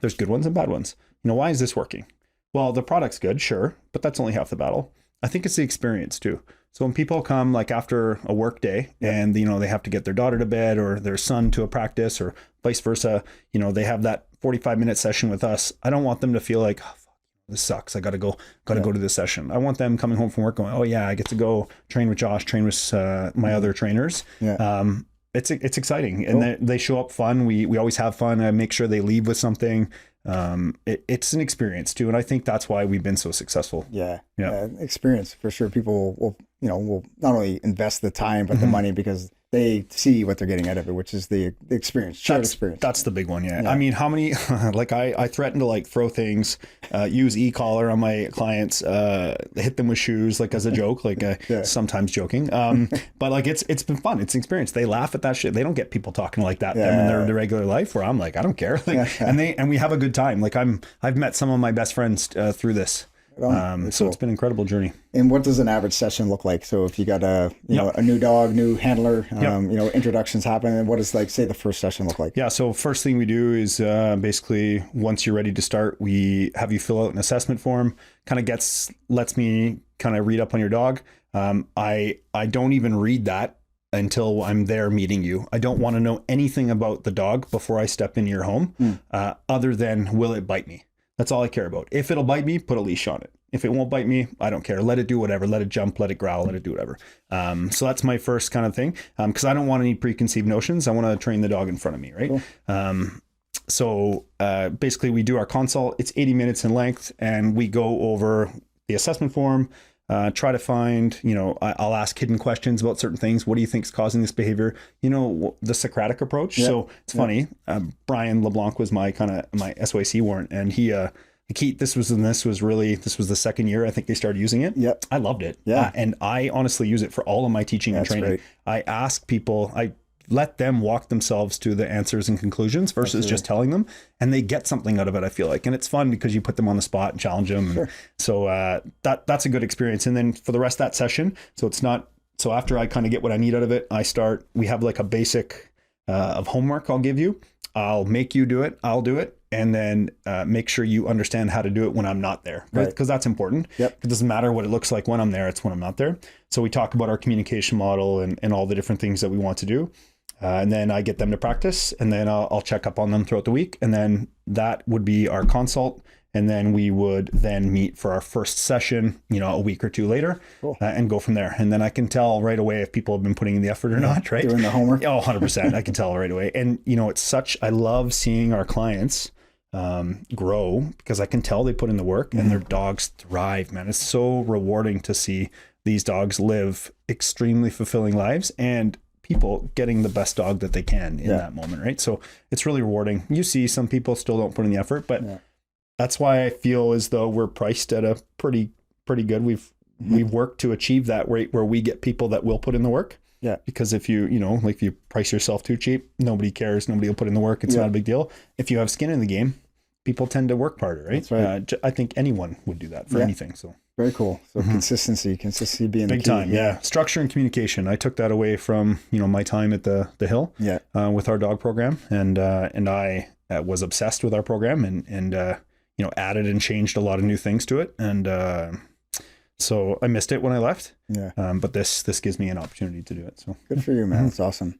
There's good ones and bad ones. Why is this working? Well, the product's good, sure, but that's only half the battle. I think it's the experience too. So when people come like after a work day and, they have to get their daughter to bed or their son to a practice or vice versa, they have that 45-minute session with us. I don't want them to feel like, oh, fuck, this sucks. I got to go to this session. I want them coming home from work going, oh yeah, I get to go train with Josh, train with my other trainers. Yeah. It's exciting. Cool. And they show up fun. We always have fun. I make sure they leave with something. It's an experience too. And I think that's why we've been so successful. Yeah. Experience for sure. People will not only invest the time, but the money because they see what they're getting out of it, which is the experience, shared experience. That's the big one. Yeah. I mean, how many, like I threaten to throw things, use e-collar on my clients, hit them with shoes, as a joke, sometimes joking. But it's been fun. It's an experience. They laugh at that shit. They don't get people talking like that them in their regular life where I'm like, I don't care. And we have a good time. I've met some of my best friends through this. So cool. It's been an incredible journey. And what does an average session look like? So if you got a new dog, new handler, introductions happen, what does say the first session look like? Yeah. So first thing we do is basically once you're ready to start, we have you fill out an assessment form, lets me read up on your dog. I don't even read that until I'm there meeting you. I don't want to know anything about the dog before I step into your home, other than will it bite me? That's all I care about. If it'll bite me, put a leash on it. If it won't bite me, I don't care. Let it do whatever. Let it jump, let it growl, let it do whatever. So that's my first kind of thing. Because I don't want any preconceived notions. I want to train the dog in front of me, right? Cool. So basically we do our consult. It's 80 minutes in length and we go over the assessment form, try to find, I'll ask hidden questions about certain things. What do you think is causing this behavior? The Socratic approach. Yeah. So it's funny. Brian LeBlanc was my SOAC warrant, and this was the second year I think they started using it. Yep. I loved it. Yeah. And I honestly use it for all of my teaching and training. Great. I ask people, I let them walk themselves to the answers and conclusions versus just telling them, and they get something out of it, I feel like. And it's fun because you put them on the spot and challenge them. Sure. So that's a good experience. And then for the rest of that session, so after I kind of get what I need out of it, we have a basic of homework I'll give you. I'll make you do it. I'll do it. And then make sure you understand how to do it when I'm not there, right? Because that's important. Yep. It doesn't matter what it looks like when I'm there. It's when I'm not there. So we talk about our communication model and all the different things that we want to do. And then I get them to practice, and then I'll check up on them throughout the week. And then that would be our consult. And then we would then meet for our first session, a week or two later. Cool. And go from there. And then I can tell right away if people have been putting in the effort or not, right? Doing the homework. Oh, 100%. I can tell right away. And, I love seeing our clients grow because I can tell they put in the work and their dogs thrive, man. It's so rewarding to see these dogs live extremely fulfilling lives and people getting the best dog that they can in that moment, right? So it's really rewarding. You see some people still don't put in the effort, but that's why I feel as though we're priced at a pretty good. We've worked to achieve that rate where we get people that will put in the work. Yeah. Because if if you price yourself too cheap, nobody cares. Nobody will put in the work. It's not a big deal. If you have skin in the game, people tend to work harder, right? That's right. I think anyone would do that for anything. So very cool. So consistency being big the key. time. Yeah. Structure and communication. I took that away from, my time at the Hill with our dog program. And I was obsessed with our program and added and changed a lot of new things to it. And so I missed it when I left. Yeah. But this gives me an opportunity to do it. So good for you, man. That's awesome.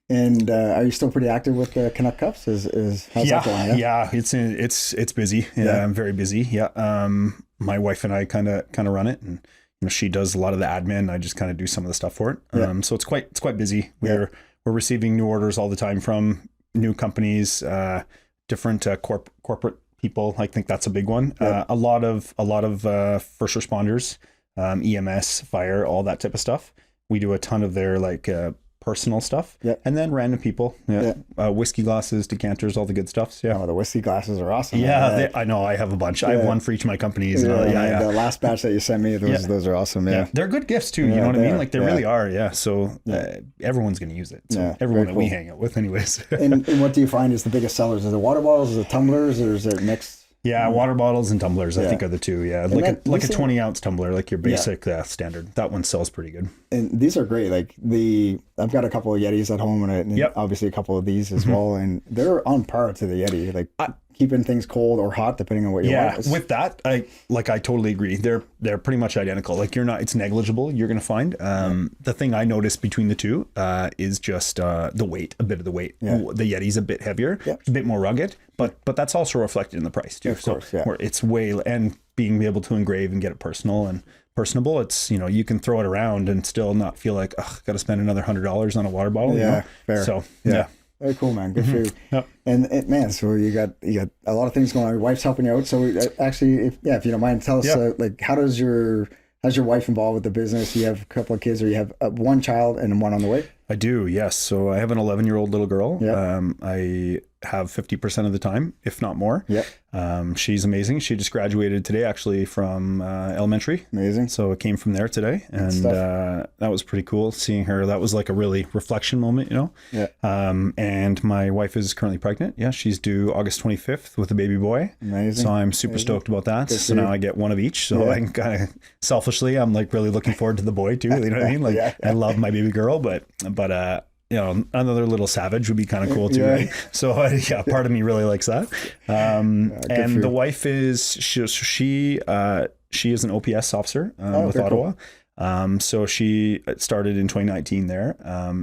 And are you still pretty active with the Canuck Cups? How's that going? Yeah, it's busy. Yeah, I'm very busy. Yeah. My wife and I kind of run it, and she does a lot of the admin. I just kind of do some of the stuff for it. So it's quite busy. We're receiving new orders all the time from new companies, different corporate people. I think that's a big one. A lot of first responders, EMS, fire, all that type of stuff. We do a ton of their personal stuff, and then random people, whiskey glasses, decanters, all the good stuff. So, the whiskey glasses are awesome. I know. I have a bunch. I have one for each of my companies. The last batch that you sent me, those are awesome. Yeah, they're good gifts too. You know what I mean? They really are. Yeah. So everyone's going to use it. So everyone that we hang out with, anyways. and what do you find is the biggest sellers? Is it water bottles? Is it tumblers? Or is it mixed? Yeah, water bottles and tumblers, I think, are the two. Yeah, like a 20-ounce tumbler, like your basic standard. That one sells pretty good. And these are great. I've got a couple of Yetis at home, and obviously a couple of these as well, and they're on par to the Yeti. Keeping things cold or hot depending on what you want. Yeah, with that, I totally agree. They're pretty much identical. It's negligible. You're gonna find. The thing I noticed between the two is just the weight, a bit of the weight. Yeah. The Yeti's a bit heavier, a bit more rugged, but that's also reflected in the price too. Of course, where it's and being able to engrave and get it personal and personable. It's you can throw it around and still not feel like got to spend another $100 on a water bottle. Yeah, fair. So Very cool, man. Good for you. Yep. And man, so you got a lot of things going on. Your wife's helping you out. So actually, if you don't mind, tell us how's your wife involved with the business? You have a couple of kids, or you have one child and one on the way? I do, yes. So I have an 11-year-old little girl. Yep. I have 50% of the time, if not more. Yep. She's amazing. She just graduated today, actually, from elementary. Amazing. So it came from there today, and that was pretty cool seeing her. That was like a really reflection moment, Yeah. And my wife is currently pregnant. Yeah, she's due August 25th with a baby boy. Amazing. So I'm super stoked about that. So now I get one of each. So I can kind of selfishly, I'm really looking forward to the boy too. You know what I mean? I love my baby girl, but another little savage would be kind of cool too, right? So part of me really likes that. And the wife is she is an OPS officer with Ottawa. Cool. So she started in 2019 there,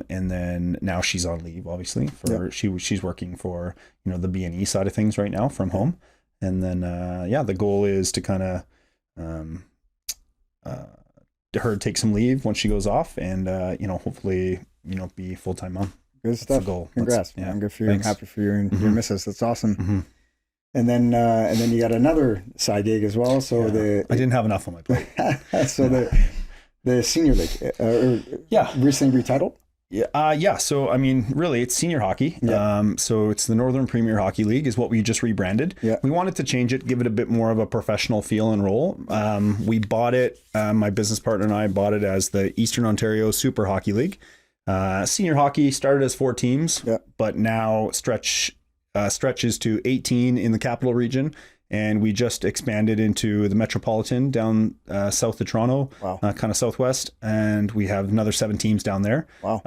and then now she's on leave, obviously. She's working for the B&E side of things right now from home, and then the goal is to kind of her take some leave once she goes off, and hopefully be full-time mom. Good stuff. That's the goal. Congrats, man. Good for you. Thanks. I'm happy for you and your missus. That's awesome. And then you got another side gig as well. So I didn't have enough on my plate. So the senior league, recently retitled. Yeah. So, I mean, really, it's senior hockey. Yeah. So it's the Northern Premier Hockey League is what we just rebranded. Yeah. We wanted to change it, give it a bit more of a professional feel and role. We bought it, my business partner and I bought it as the Eastern Ontario Super Hockey League. Senior hockey started as 4 teams, but now stretches to 18 in the capital region. And we just expanded into the Metropolitan down south of Toronto, kind of southwest. And we have another 7 teams down there. Wow.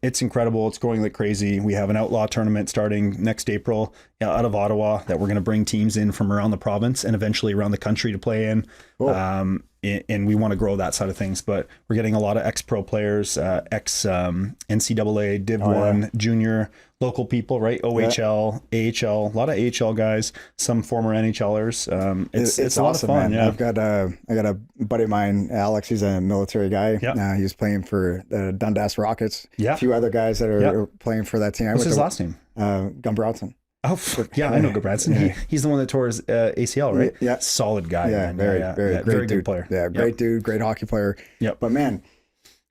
It's incredible. It's growing like crazy. We have an outlaw tournament starting next April out of Ottawa that we're going to bring teams in from around the province and eventually around the country to play in. Cool. And we want to grow that side of things, but we're getting a lot of ex-pro players, ex-NCAA, Div 1, junior, local people, right? OHL, AHL, a lot of AHL guys, some former NHLers. It's a lot awesome, of fun. Man. Yeah. I got a buddy of mine, Alex. He's a military guy. He was playing for the Dundas Rockets. Yeah. A few other guys that are playing for that team. What's his last name? Gumbronson. Oh, yeah, I know Gobranson. He's the one that tore his ACL, right? Yeah. Solid guy. Yeah, man. Very good player. Yeah, great dude, great hockey player. Yep. But man,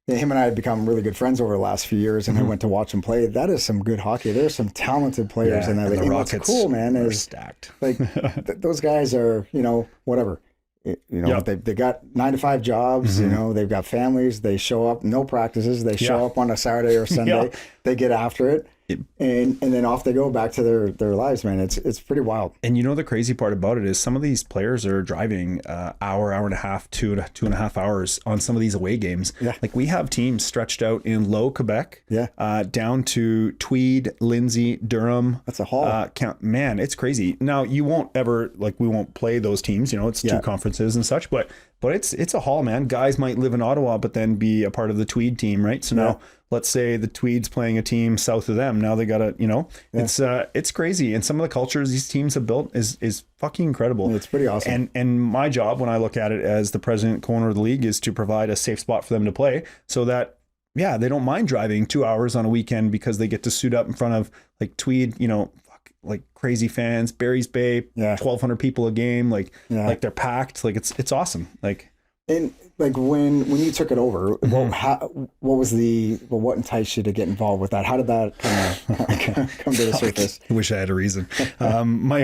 him and I had become really good friends over the last few years, and I went to watch him play. That is some good hockey. There's some talented players in that. And the Rockets what's cool, man, are is stacked. Those guys are, whatever. they got 9-to-5 jobs, they've got families, they show up, no practices, they show up on a Saturday or Sunday, they get after it. And then off they go back to their lives, man. It's pretty wild. And the crazy part about it is some of these players are driving hour and a half, 2.5 hours on some of these away games. Yeah. Like we have teams stretched out in Low, Quebec, down to Tweed, Lindsay, Durham. That's a haul. Man, it's crazy. Now you won't ever, we won't play those teams, it's 2 conferences and such, but it's a haul, man. Guys might live in Ottawa, but then be a part of the Tweed team, right? So now let's say the Tweed's playing a team south of them. Now they got to, it's crazy. And some of the cultures these teams have built is fucking incredible. It's pretty awesome. And my job, when I look at it as the president, co-owner of the league, is to provide a safe spot for them to play so that, they don't mind driving 2 hours on a weekend because they get to suit up in front of Tweed, crazy fans, Barry's Bay, 1,200 people a game, they're packed. It's awesome. And when you took it over, what enticed you to get involved with that? How did that kind of come to the surface? I wish I had a reason. My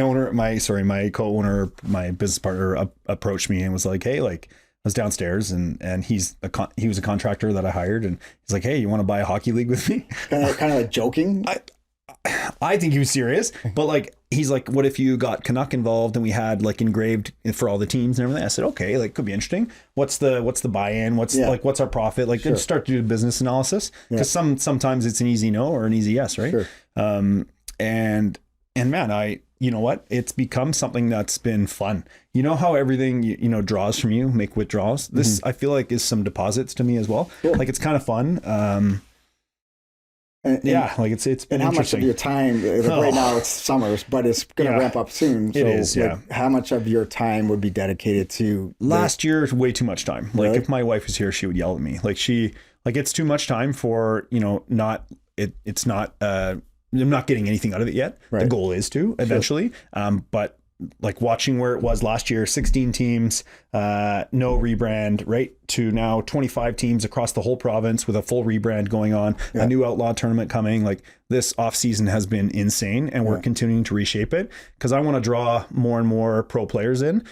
co-owner, my business partner approached me and was like, hey, I was downstairs and he was a contractor that I hired, and he's like, hey, you want to buy a hockey league with me? Kind of like joking. I think he was serious, but he's like, what if you got Canuck involved and we had engraved for all the teams and everything? I said, okay, could be interesting. What's the buy-in? What's our profit? Sure. Start to do business analysis, because sometimes it's an easy no or an easy yes, right? Sure. And man, you know what? It's become something that's been fun. You know how everything draws from you, make withdrawals. This I feel like is some deposits to me as well. Cool. It's kind of fun. It's been and how interesting. much of your time, right now it's summers, but it's going to ramp up soon. So it is, how much of your time would be dedicated to last year? Way too much time. Really? If my wife was here, she would yell at me. It's too much time for, it's not, I'm not getting anything out of it yet. Right. The goal is to eventually, but watching where it was last year, 16 teams, no rebrand, right, to now 25 teams across the whole province with a full rebrand going on, a new outlaw tournament coming. This off season has been insane, and we're continuing to reshape it because I want to draw more and more pro players in,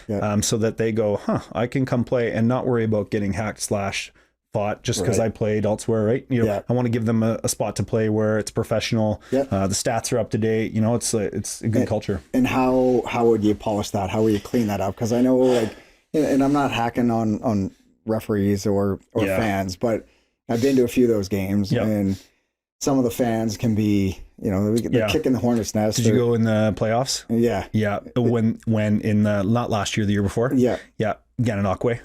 so that they go, I can come play and not worry about getting hacked / fought just because I played elsewhere, right? I want to give them a spot to play where it's professional. The stats are up to date. It's a good culture. And how would you polish that? How would you clean that up? Because I know, and I'm not hacking on referees or fans, but I've been to a few of those games, and some of the fans can be, they're kicking the hornet's nest. Did you go in the playoffs? Yeah. Yeah. When in the, not last year, the year before? Yeah. Yeah. Gananoque.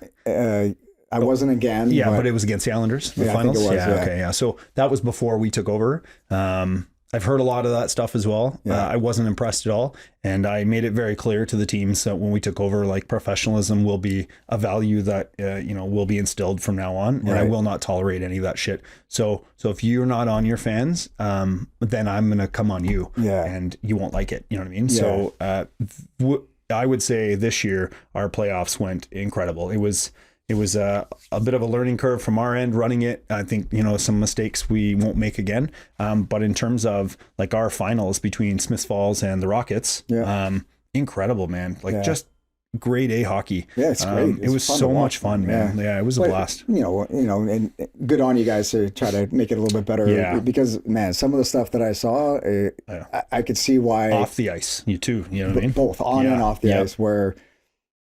I wasn't again. Yeah, but it was against the Islanders, the finals. I think it was, Okay, yeah. So that was before we took over. I've heard a lot of that stuff as well. I wasn't impressed at all. And I made it very clear to the teams that when we took over, professionalism will be a value that, will be instilled from now on. And I will not tolerate any of that shit. So if you're not on your fans, then I'm going to come on you. Yeah. And you won't like it. You know what I mean? Yeah. So I would say this year, our playoffs went incredible. It was a bit of a learning curve from our end running it. I think, some mistakes we won't make again. But in terms of our finals between Smiths Falls and the Rockets, incredible, man. Just grade A hockey. Yeah, it's great. It was so much fun, man. Yeah, it was a blast. And good on you guys to try to make it a little bit better. Yeah. Because, man, some of the stuff that I saw, I could see why. Off the ice, you too. You know what I mean? Both on and off the ice, where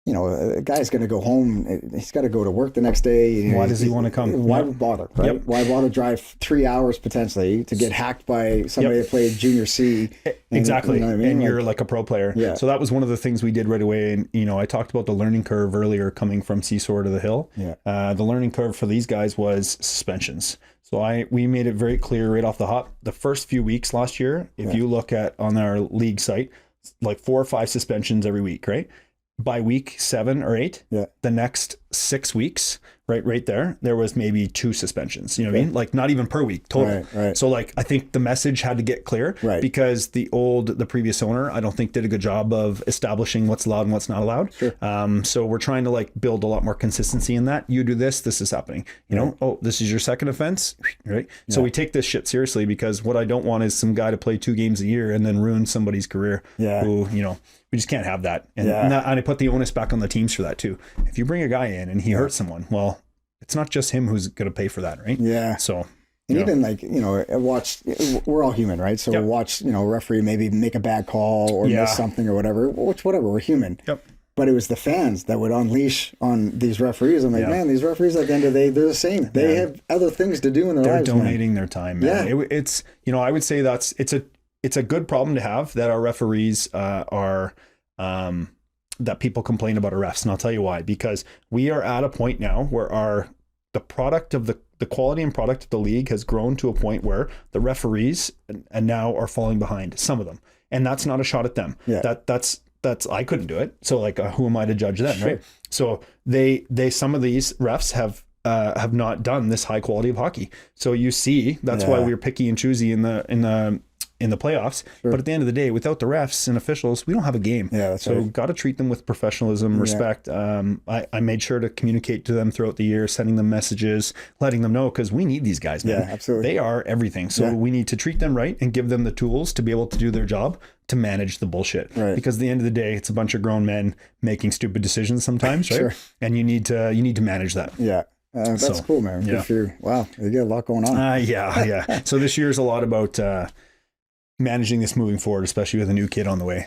a guy's going to go home. He's got to go to work the next day. Why does he want to come? Why bother? Right? Yep. Why bother drive 3 hours potentially to get hacked by somebody that played junior C? Exactly. You know what I mean? And you're a pro player. Yeah. So that was one of the things we did right away. And, I talked about the learning curve earlier coming from CSOR to the Hill. Yeah. The learning curve for these guys was suspensions. So we made it very clear right off the hop. The first few weeks last year, if you look at on our league site, 4 or 5 suspensions every week, right? By week 7 or 8, the next 6 weeks, right there was maybe 2 suspensions, you know what I mean? Like not even per week total. Right. So like, I think the message had to get clear, because the previous owner, I don't think did a good job of establishing what's allowed and what's not allowed. So we're trying to like build a lot more consistency in that. You do this is happening, you know, oh, this is your second offense, right? So we take this shit seriously, because what I don't want is some guy to play 2 games a year and then ruin somebody's career who, you know, we just can't have that. And, and I put the onus back on the teams for that too. If you bring a guy in and he hurts someone, well, it's not just him who's going to pay for that, right? Yeah. So, and even like, you know, we're all human, right? So we'll watch, you know, referee maybe make a bad call or miss something or whatever, whatever, we're human. But it was the fans that would unleash on these referees. I'm like, man, these referees at the end of the day, they're the same. They have other things to do in their lives. They're donating their time, man. Yeah. It's, you know, I would say it's a good problem to have, that our referees are that people complain about our refs. And I'll tell you why, because we are at a point now where the product of the quality and product of the league has grown to a point where the referees and now are falling behind, some of them. And that's not a shot at them. That's I couldn't do it. So like, who am I to judge them? Right. So some of these refs have not done this high quality of hockey. So you see, that's why we're picky and choosy in the playoffs. But at the end of the day, without the refs and officials, we don't have a game. So got to treat them with professionalism, respect. I made sure to communicate to them throughout the year, sending them messages, letting them know, because we need these guys, man. Absolutely. They are everything. So we need to treat them right and give them the tools to be able to do their job, to manage the bullshit. Because at the end of the day, it's a bunch of grown men making stupid decisions sometimes, right? And you need to manage that. That's cool, man. Good for you. Wow, you got a lot going on. So this year is a lot about managing this moving forward, especially with a new kid on the way.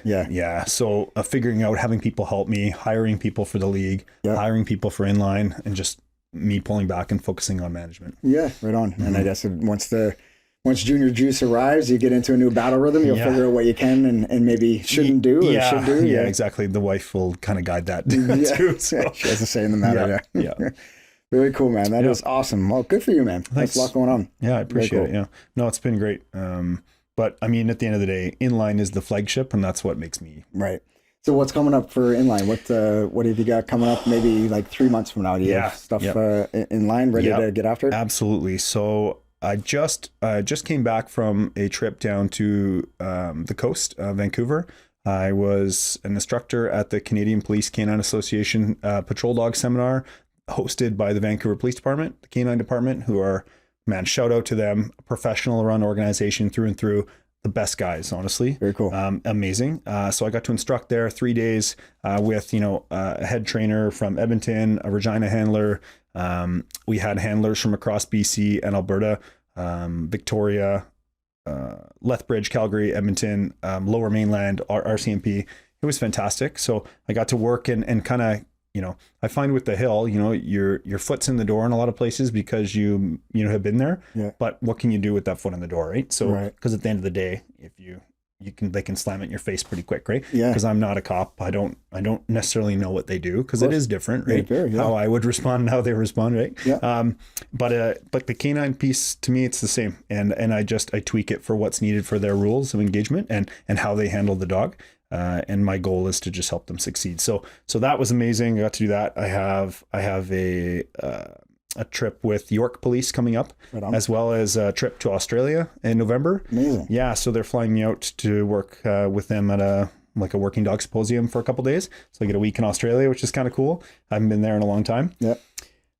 So figuring out, having people help me, hiring people for the league, hiring people for inline, and just me pulling back and focusing on management. Right on. And I guess once junior juice arrives, you get into a new battle rhythm. You'll figure out what you can and maybe shouldn't do or should do. Exactly. The wife will kind of guide that too. So. She has a say in the matter. Very cool, man. That is awesome. Well, good for you, man. Thanks. That's a lot going on. I appreciate it. Yeah. No, it's been great. But I mean, at the end of the day, inline is the flagship, and that's what makes me right. So what's coming up for inline? What have you got coming up? Maybe like 3 months from now? Do you have stuff in line ready to get after it? Absolutely. So I just came back from a trip down to the coast, Vancouver. I was an instructor at the Canadian Police K9 Association Patrol Dog Seminar, hosted by the Vancouver Police Department, the K9 department, who are, man, shout out to them, a professional run organization through and through, the best guys, honestly. Very cool. Amazing. So I got to instruct there 3 days with, a head trainer from Edmonton, a Regina handler. We had handlers from across BC and Alberta, Victoria, Lethbridge, Calgary, Edmonton, Lower Mainland, RCMP. It was fantastic. So I got to work and kind of, I find with the hill, your foot's in the door in a lot of places because you have been there. But what can you do with that foot in the door, right? So, because at the end of the day, if they can slam it in your face pretty quick, right? Because I'm not a cop. I don't necessarily know what they do, because it is different, right? How I would respond and how they respond, right? But the canine piece, to me, it's the same. And I tweak it for what's needed for their rules of engagement and how they handle the dog. And my goal is to just help them succeed. So that was amazing. I got to do that. I have a trip with York Police coming up, as well as a trip to Australia in November. Amazing. Yeah. So they're flying me out to work with them at a working dog symposium for a couple of days. So I get a week in Australia, which is kind of cool. I haven't been there in a long time.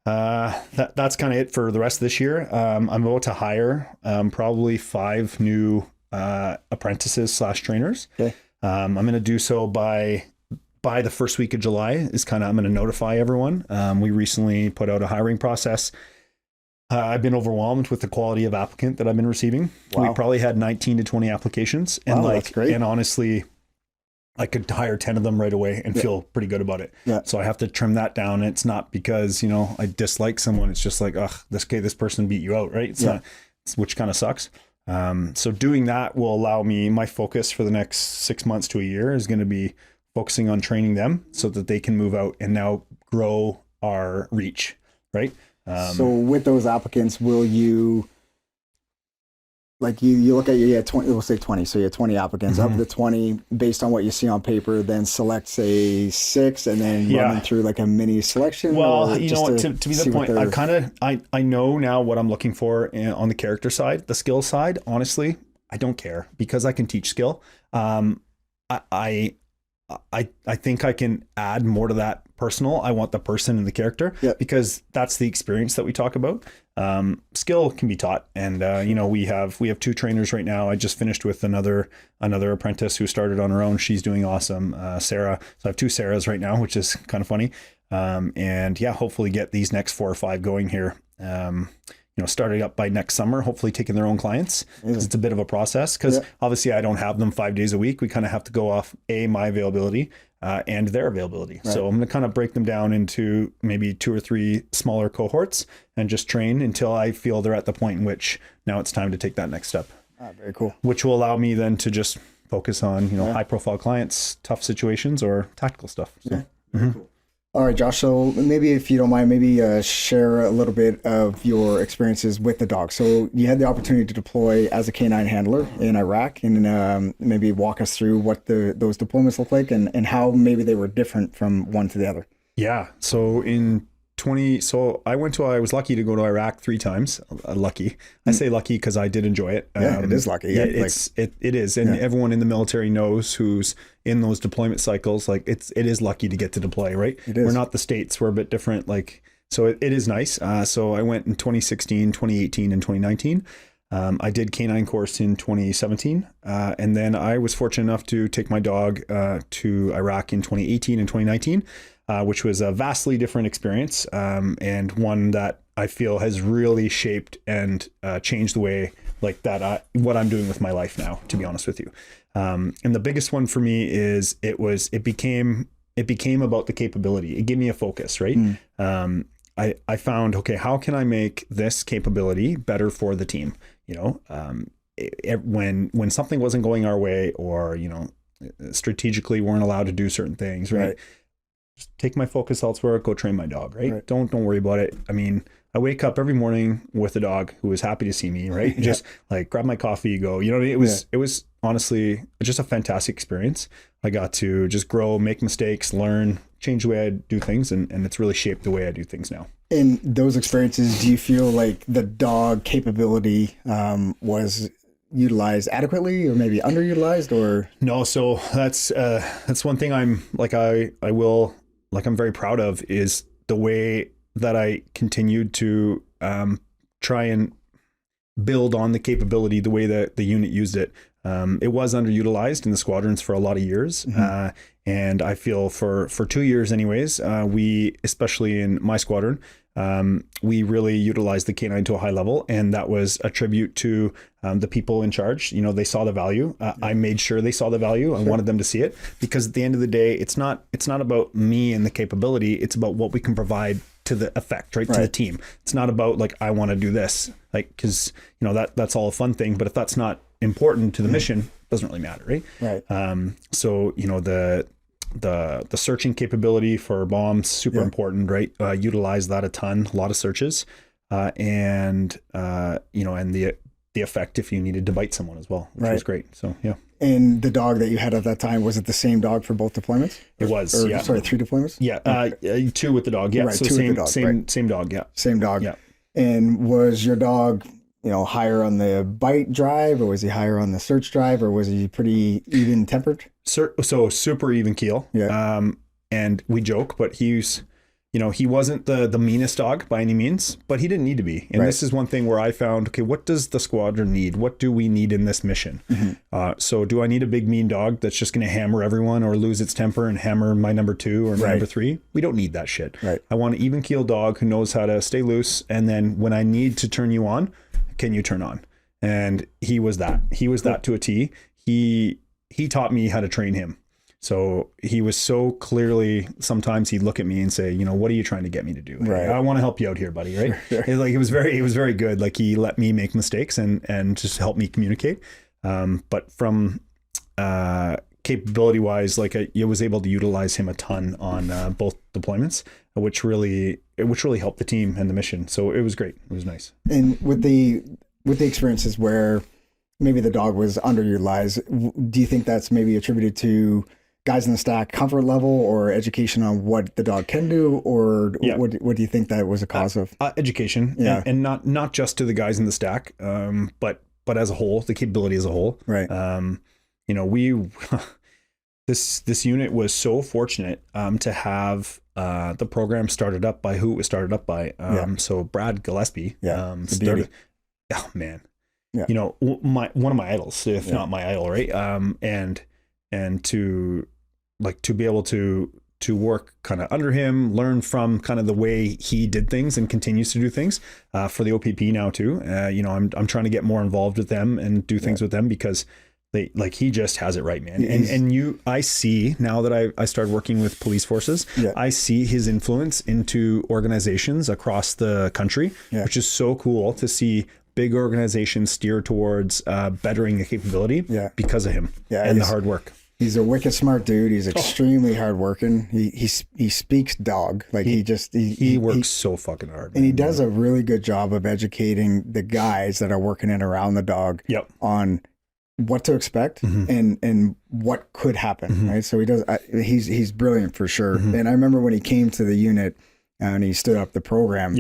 That's kind of it for the rest of this year. I'm about to hire probably 5 new apprentices / trainers. I'm going to do so by the first week of July I'm going to notify everyone. We recently put out a hiring process. I've been overwhelmed with the quality of applicant that I've been receiving. We probably had 19 to 20 applications, and that's great. And honestly, I could hire 10 of them right away and feel pretty good about it. So I have to trim that down. It's not because, I dislike someone. It's just like, this person beat you out, right? It's not, which kind of sucks. So doing that will allow me, my focus for the next 6 months to a year is going to be focusing on training them so that they can move out and now grow our reach, right? So with those applicants, will you like you look at you had 20, we'll say 20, so you had 20 applicants. Up the 20, based on what you see on paper, then select say 6 and then run them through like a mini selection. Well, you know what, to be the point, I know now what I'm looking for on the character side. The skill side, honestly, I don't care, because I can teach skill. I think I can add more to that personal. I want the person and the character, because that's the experience that we talk about. Skill can be taught, and you know, we have 2 trainers right now. I just finished with another apprentice who started on her own. She's doing awesome, Sarah. So I have 2 Sarahs right now, which is kind of funny. And yeah, hopefully get these next 4 or 5 going here. You know, starting up by next summer, hopefully taking their own clients. It's a bit of a process, because obviously I don't have them 5 days a week. We kind of have to go off my availability and their availability. Right. So I'm going to kind of break them down into maybe 2 or 3 smaller cohorts and just train until I feel they're at the point in which now it's time to take that next step. Very cool. Which will allow me then to just focus on, you know, high profile clients, tough situations, or tactical stuff. So. Cool. All right, Josh. So maybe if you don't mind, maybe share a little bit of your experiences with the dog. So you had the opportunity to deploy as a canine handler in Iraq, and maybe walk us through what those deployments look like, and how maybe they were different from one to the other. Yeah. So I was lucky to go to Iraq 3 times. Lucky. I say lucky because I did enjoy it. Yeah, it is lucky. Yeah, it is. And everyone in the military knows who's in those deployment cycles. Like it is lucky to get to deploy, right? It is. We're not the States. We're a bit different. Like, so it is nice. So I went in 2016, 2018, and 2019. I did K9 course in 2017. And then I was fortunate enough to take my dog to Iraq in 2018 and 2019. Which was a vastly different experience, and one that I feel has really shaped and changed the way what I'm doing with my life now, to be honest with you. And the biggest one for me is it became about the capability. It gave me a focus, right? I found, okay, how can I make this capability better for the team? You know, when something wasn't going our way, or, you know, strategically weren't allowed to do certain things, right? Just take my focus elsewhere, go train my dog, right? Don't worry about it. I mean, I wake up every morning with a dog who is happy to see me, right? Just like grab my coffee, go, you know what I mean? It was honestly just a fantastic experience. I got to just grow, make mistakes, learn, change the way I do things, and it's really shaped the way I do things now. In those experiences, do you feel like the dog capability was utilized adequately, or maybe underutilized, or no? So that's one thing I'm very proud of, is the way that I continued to try and build on the capability, the way that the unit used it. It was underutilized in the squadrons for a lot of years. And I feel for 2 years anyways, we, especially in my squadron, we really utilized the K9 to a high level, and that was a tribute to the people in charge. You know, they saw the value. I made sure they saw the value. I wanted them to see it, because at the end of the day, it's not about me and the capability. It's about what we can provide to the effect, right? To the team. It's not about like, I want to do this, like, because, you know, that's all a fun thing, but if that's not important to the mission, it doesn't really matter, right? So, you know, the searching capability for bombs, super important, right? Utilize that a ton, a lot of searches, and you know, and the effect if you needed to bite someone as well, which was great. So yeah. And the dog that you had at that time, was it the same dog for both deployments? It was. Or, sorry, 3 deployments? Yeah, 2 with the dog. Yeah, so same dog. Yeah, same dog. Yeah. And was your dog, you know, higher on the bite drive, or was he higher on the search drive, or was he pretty even tempered? So super even keel. Yeah. And we joke, but he's, you know, he wasn't the meanest dog by any means, but he didn't need to be. And this is one thing where I found, okay, what does the squadron need? What do we need in this mission? So do I need a big mean dog that's just going to hammer everyone, or lose its temper and hammer my number 2 or my number 3? We don't need that shit. I want an even keel dog who knows how to stay loose. And then when I need to turn you on, can you turn on? And he was that. He was that to a T. He taught me how to train him. So he was so clearly, sometimes he'd look at me and say, you know, what are you trying to get me to do? Hey, I want to help you out here, buddy. Right. Like it was very good. Like he let me make mistakes and just help me communicate. But from capability wise, like I was able to utilize him a ton on both deployments, which really helped the team and the mission. So it was great. It was nice. And with the experiences where maybe the dog was underutilized. Do you think that's maybe attributed to guys in the stack comfort level or education on what the dog can do, or what do you think that was a cause of? Education, and not just to the guys in the stack, but as a whole, the capability as a whole. Right. You know, we this unit was so fortunate to have the program started up by who it was started up by. So Brad Gillespie started. Oh man, you know, one of my idols, if not my idol, right? And to be able to work kind of under him, learn from kind of the way he did things and continues to do things for the OPP now too. You know, I'm trying to get more involved with them and do things with them because he just has it right, man. And I see now that I started working with police forces, I see his influence into organizations across the country, which is so cool to see big organizations steer towards bettering the capability because of him and the hard work. He's a wicked smart dude. He's extremely hardworking. He speaks dog. Like he works so fucking hard. And he does a really good job of educating the guys that are working in around the dog on what to expect and what could happen. Right. So he does. He's brilliant for sure. And I remember when he came to the unit and he stood up the program.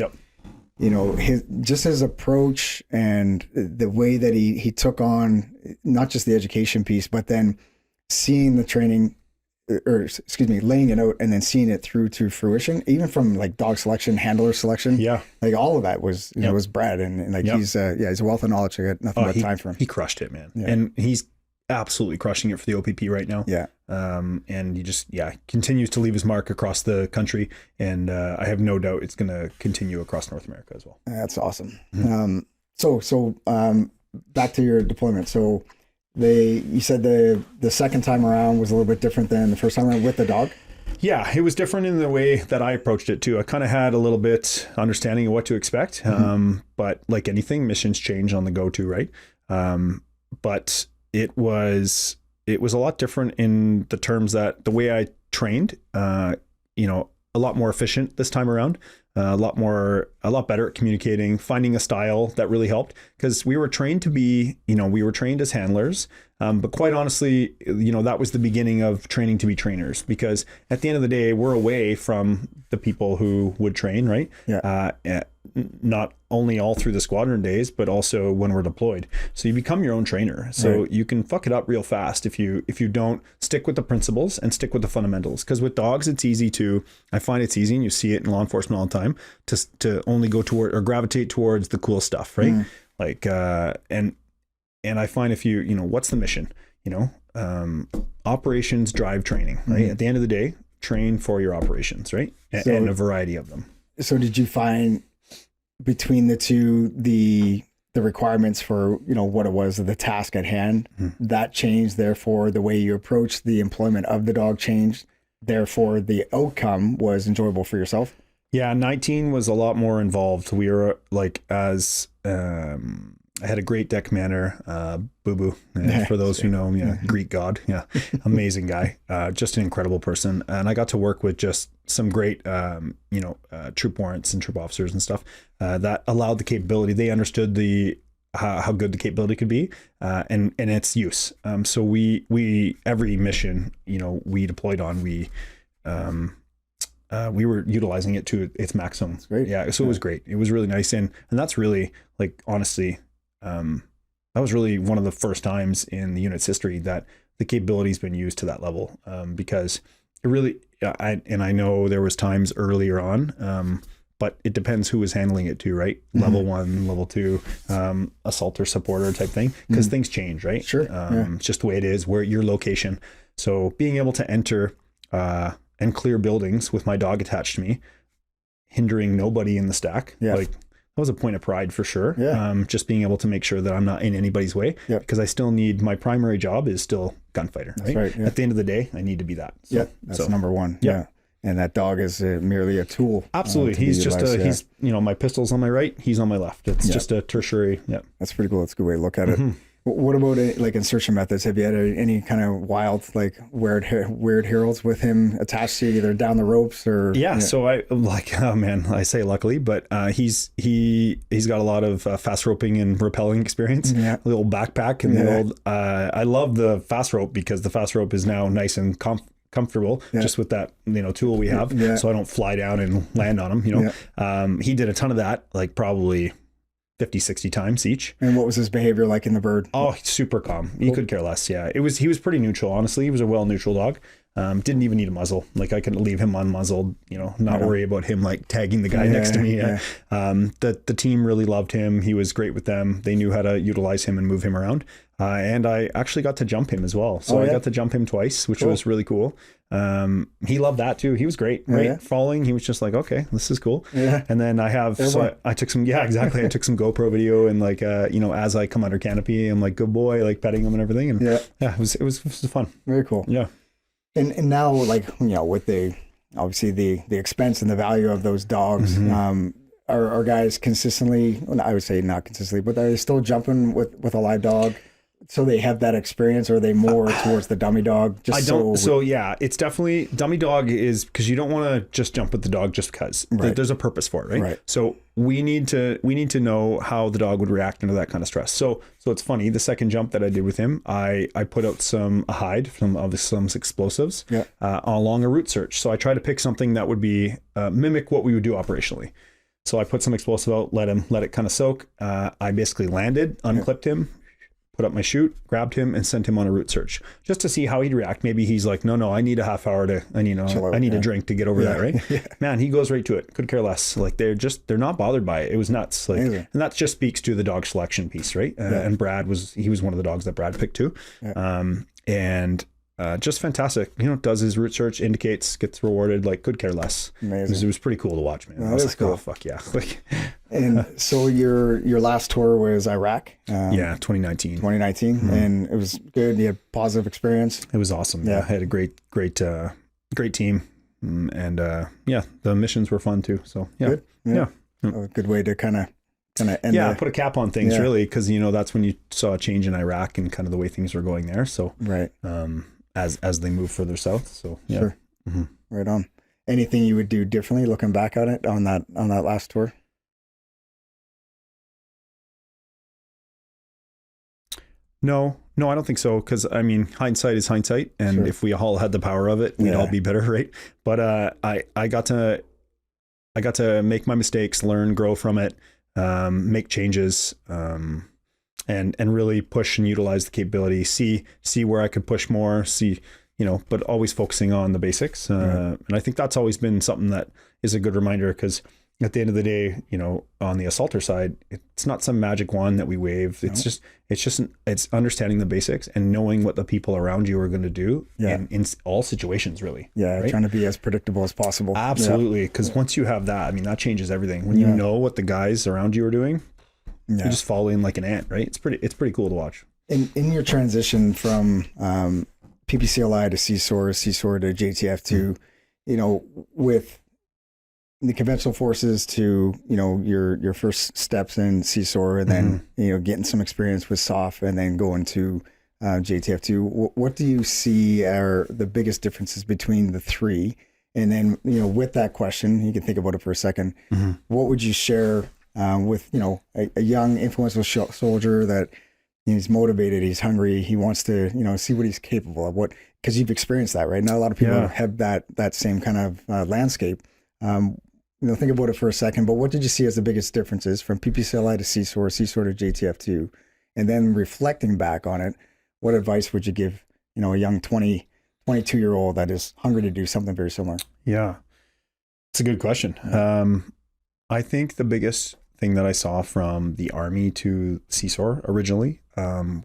You know, his approach and the way that he took on not just the education piece, but then seeing the training, laying it out and then seeing it through to fruition, even from like dog selection, handler selection. Like all of that was, was Brad. And like he's a wealth of knowledge. I got nothing but time for him. He crushed it, man. And he's absolutely crushing it for the OPP right now. And he just, continues to leave his mark across the country. And I have no doubt it's going to continue across North America as well. That's awesome. So back to your deployment. So you said the second time around was a little bit different than the first time around with the dog. Yeah, it was different in the way that I approached it too. I kind of had a little bit understanding of what to expect. But like anything, missions change on the go too, right? But it was a lot different in the terms that the way I trained, you know, a lot more efficient this time around. A lot better at communicating, finding a style that really helped, because we were trained to be, you know, we were trained as handlers. But quite honestly, you know, that was the beginning of training to be trainers, because at the end of the day, we're away from the people who would train, right? Not only all through the squadron days, but also when we're deployed. So you become your own trainer. So you can fuck it up real fast if you don't stick with the principles and stick with the fundamentals. Because with dogs, I find it's easy, and you see it in law enforcement all the time, to only go toward or gravitate towards the cool stuff, right? Like and I find if you know, what's the mission? You know, operations drive training, right? At the end of the day, train for your operations, right? And a variety of them. So did you find between the two, the requirements for, you know, what it was, the task at hand, that changed, therefore the way you approached the employment of the dog changed, therefore the outcome was enjoyable for yourself? Yeah, 19 was a lot more involved. We were like, I had a great deck commander, Boo Boo, for those who know him, Greek god, amazing guy, just an incredible person. And I got to work with just some great, troop warrants and troop officers and stuff that allowed the capability. They understood how good the capability could be and its use. So we every mission, you know, we deployed on, we were utilizing it to its maximum. That's great. Yeah, so it was great. It was really nice, and that's really, like, honestly, that was really one of the first times in the unit's history that the capability's been used to that level, because it really, I know there was times earlier on, but it depends who was handling it too, right? Level 1, level 2, assaulter, supporter type thing, because things change, right? Sure. It's just the way it is, where your location. So being able to enter and clear buildings with my dog attached to me, hindering nobody in the stack, like, that was a point of pride for sure. Just being able to make sure that I'm not in anybody's way, because I still need, my primary job is still gunfighter. Right? At the end of the day, I need to be that. So, that's number one. And that dog is merely a tool. Absolutely. He's just he's, you know, my pistol's on my right, he's on my left. It's just a tertiary. That's pretty cool. That's a good way to look at it. What about like insertion methods? Have you had any kind of wild, like weird heralds with him attached to you, either down the ropes or? Yeah. So I like, oh man, I say luckily, but he's got a lot of fast roping and rappelling experience. Yeah. The old backpack and the old. I love the fast rope because the fast rope is now nice and comfortable just with that tool we have, so I don't fly down and land on him. He did a ton of that, like probably 50, 60 times each. And what was his behavior like in the bird? Oh, super calm. He could care less. Yeah, he was pretty neutral, honestly. He was a well neutral dog. Didn't even need a muzzle. Like I could leave him unmuzzled, not worry about him like tagging the guy next to me. The team really loved him. He was great with them. They knew how to utilize him and move him around. And I actually got to jump him as well. So I got to jump him twice, which was really cool. He loved that too. He was great, right? Falling. He was just like, okay, this is cool. And then I took some, exactly. I took some GoPro video and like, as I come under canopy, I'm like, good boy, like petting him and everything. And it was fun. Very cool. Yeah. And now, like, with obviously the expense and the value of those dogs, are guys consistently, well, I would say not consistently, but are they still jumping with a live dog? So they have that experience, or are they more towards the dummy dog? It's definitely dummy dog is because you don't want to just jump with the dog just because. There's a purpose for it, right? So we need to know how the dog would react under that kind of stress. So it's funny. The second jump that I did with him, I put out a hide from some explosives along a route search. So I try to pick something that would be mimic what we would do operationally. So I put some explosive out, let it kind of soak. I basically landed, unclipped him, put up my chute, grabbed him, and sent him on a route search just to see how he'd react. Maybe he's like, no, I need a half hour I need a drink to get over that, right? Man, he goes right to it. Could care less. Like they're not bothered by it. It was nuts. Like, and that just speaks to the dog selection piece, right? And Brad was one of the dogs that Brad picked too. Just fantastic. Does his route search, indicates, gets rewarded, like could care less. Amazing. It was pretty cool to watch, man. I was like, cool. Oh, fuck yeah. And so your last tour was Iraq? 2019. 2019. And it was good. You had positive experience? It was awesome. Yeah. I had a great team. And the missions were fun too. So good. Yeah. A good way to kind of end put a cap on things really, because that's when you saw a change in Iraq and kind of the way things were going there. So as they move further south. So sure. Right on. Anything you would do differently looking back on it on that last tour? No, I don't think so. Because I mean, hindsight is hindsight, and if we all had the power of it, we'd all be better, right? But I got to make my mistakes, learn, grow from it, make changes, and really push and utilize the capability. See where I could push more. But always focusing on the basics. And I think that's always been something that is a good reminder, because at the end of the day, on the assaulter side, it's not some magic wand that we wave. It's understanding the basics and knowing what the people around you are going to do in all situations, really. Yeah. Right? Trying to be as predictable as possible. Absolutely. Because once you have that, I mean, that changes everything. When you know what the guys around you are doing, you just fall in like an ant, right? It's pretty cool to watch. In your transition from PPCLI to CSOR to JTF2, with the conventional forces to, your first steps in CSOR, and then, getting some experience with SOF, and then going to JTF2, what do you see are the biggest differences between the three? And then, with that question, you can think about it for a second. What would you share with, a young influential soldier that he's motivated, he's hungry, he wants to, see what he's capable of? Because you've experienced that, right? Not a lot of people have that same kind of landscape. Think about it for a second, but what did you see as the biggest differences from PPCLI to CSOR to JTF2? And then reflecting back on it, what advice would you give, a young 22-year-old that is hungry to do something very similar? Yeah, it's a good question. I think the biggest thing that I saw from the Army to CSOR originally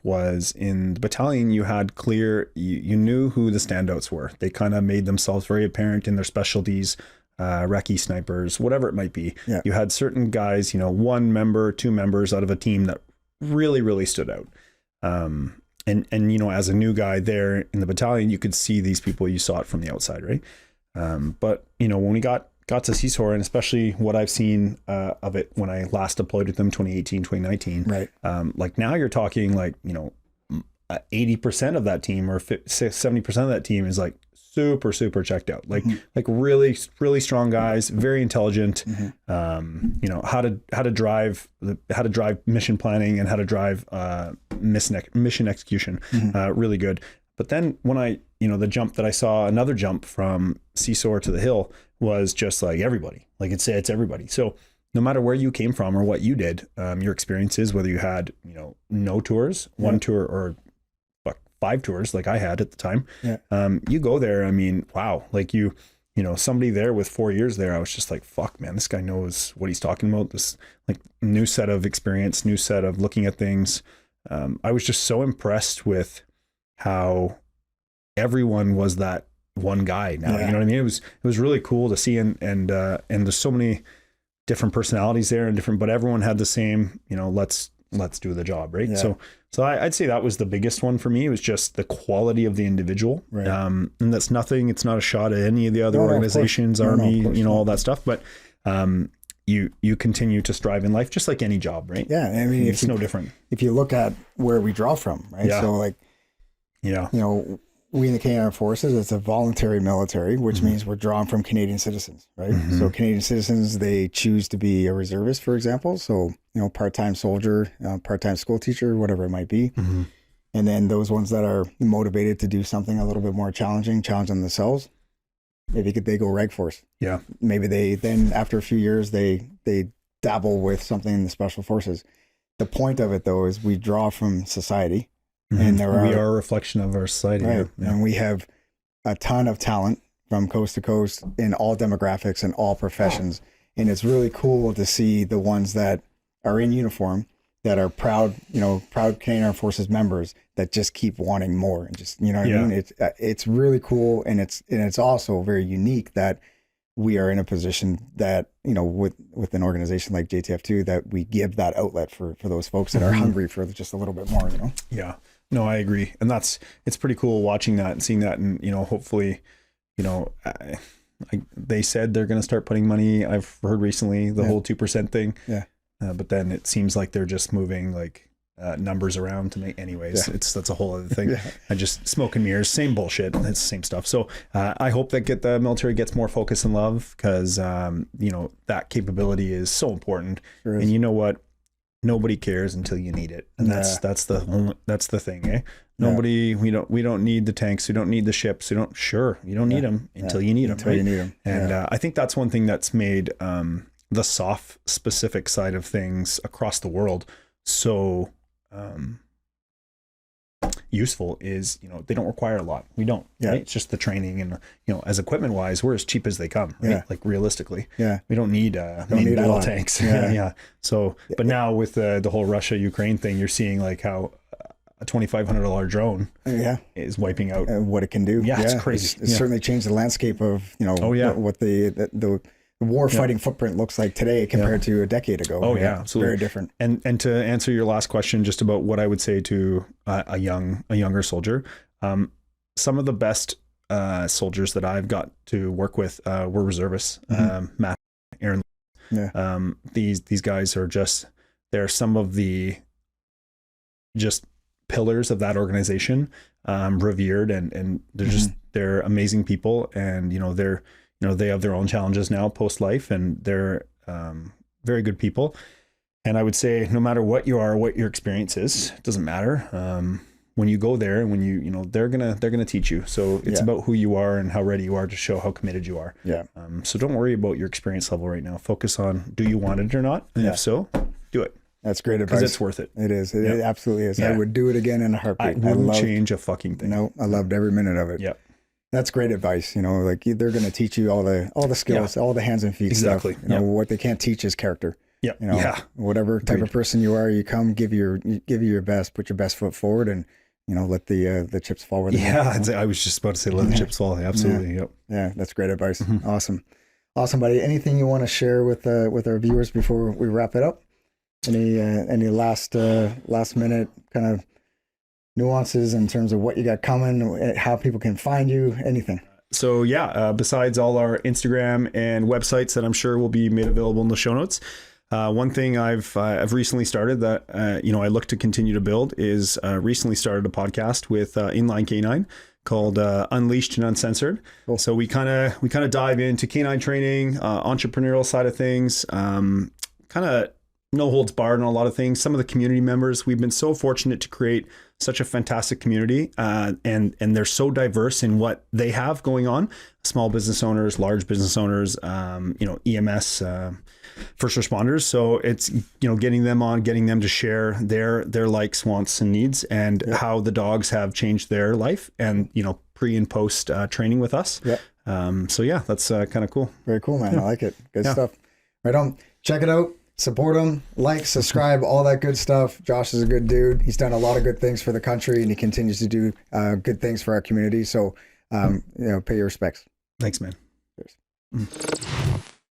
was in the battalion, you had you knew who the standouts were. They kind of made themselves very apparent in their specialties, recce snipers, whatever it might be. Yeah. You had certain guys, 1 member, 2 members out of a team that really, really stood out. And as a new guy there in the battalion, you could see these people, you saw it from the outside, right? But when we got got to CSOR, and especially what I've seen of it when I last deployed with them, 2018, 2019. Right. Like now you're talking like, 80% of that team or 70% of that team is like super checked out, like really strong guys, very intelligent. How to drive mission planning and how to drive mission execution, really good. But then when I the jump that I saw, another jump from CSOR to the Hill, was just like everybody, like it's everybody. So no matter where you came from or what you did, your experiences, whether you had no tours, one tour, or 5 tours like I had at the time. You go there, I mean, wow, like somebody there with 4 years there, I was just like, fuck, man, this guy knows what he's talking about. This like new set of experience, new set of looking at things. I was just so impressed with how everyone was that one guy now. You know what I mean? It was really cool to see, and there's so many different personalities there and different, but everyone had the same, let's do the job, right? So I'd say that was the biggest one for me. It was just the quality of the individual. Right. And that's nothing, it's not a shot at any of the other organizations, Army, all that stuff. But you continue to strive in life just like any job, right? Yeah. I mean, it's no different. If you look at where we draw from, right? Yeah. So like, we in the Canadian Armed Forces, it's a voluntary military, which means we're drawn from Canadian citizens, right? So Canadian citizens, they choose to be a reservist, for example. So, part-time soldier, part-time school teacher, whatever it might be. And then those ones that are motivated to do something a little bit more challenging themselves, maybe they go reg force. Yeah. Maybe they then after a few years, they dabble with something in the special forces. The point of it though, is we draw from society. And we are a reflection of our society. Right. Yeah. And we have a ton of talent from coast to coast in all demographics and all professions. And it's really cool to see the ones that are in uniform, that are proud Canadian Armed Forces members that just keep wanting more and just, what I mean? It's really cool. And it's also very unique that we are in a position that, with an organization like JTF2, that we give that outlet for those folks that are hungry for just a little bit more, Yeah. No, I agree. And it's pretty cool watching that and seeing that. And, hopefully, they said they're going to start putting money. I've heard recently the whole 2% thing. Yeah. But then it seems like they're just moving like numbers around to make anyways. That's a whole other thing. I just smoke and mirrors, same bullshit. It's the same stuff. So I hope that the military gets more focus and love, because, that capability is so important. Sure is. And you know what? Nobody cares until you need it, and that's the thing, eh? Nobody, we don't need the tanks, we don't need the ships, you don't need them until you need them, right? You need them. And I think that's one thing that's made the SOF specific side of things across the world so useful is, they don't require a lot. We don't, right? It's just the training, and as equipment wise, we're as cheap as they come, right? Like realistically, we don't need battle tanks. So, but now with the whole Russia-Ukraine thing, you're seeing like how a $2,500 drone is wiping out what it can do. It's crazy. It's certainly changed the landscape of what the war fighting footprint looks like today compared to a decade ago. Absolutely. Very different. And to answer your last question, just about what I would say to a younger soldier, some of the best soldiers that I've got to work with were reservists. Matt, Aaron. These guys are they're some of the pillars of that organization, revered, and they're they're amazing people, and they have their own challenges now post-life, and they're very good people. And I would say no matter what you are, what your experience is, it doesn't matter. When you go there, and when they're gonna teach you. So it's about who you are and how ready you are to show how committed you are. So don't worry about your experience level right now. Focus on, do you want it or not? And if so, do it. That's great advice. Because it's worth it. It is. It absolutely is. I would do it again in a heartbeat. I wouldn't change a fucking thing. No, I loved every minute of it. That's great advice. Like they're going to teach you all the skills, all the hands and feet stuff. What they can't teach is character. Whatever type of person you are, you come, give your best, put your best foot forward, and let the chips fall where they may. I was just about to say let the chips fall. Absolutely. Yeah, that's great advice. Awesome, buddy. Anything you want to share with our viewers before we wrap it up? Any last minute kind of nuances in terms of what you got coming, how people can find you, anything? So yeah, besides all our Instagram and websites that I'm sure will be made available in the show notes, one thing I've recently started that I look to continue to build is recently started a podcast with Inline K9 called Unleashed and Uncensored. Cool. So we kind of dive into canine training, entrepreneurial side of things, kind of no holds barred on a lot of things. Some of the community members, we've been so fortunate to create such a fantastic community, and they're so diverse in what they have going on. Small business owners, large business owners, EMS, first responders. So it's, getting them on, getting them to share their likes, wants, and needs, and how the dogs have changed their life, and pre and post training with us. So yeah, that's kind of cool. Very cool, man. I like it. Good stuff. Right on. Check it out. Support him, like, subscribe, all that good stuff. Josh is a good dude. He's done a lot of good things for the country, and he continues to do good things for our community. So, pay your respects. Thanks, man. Cheers.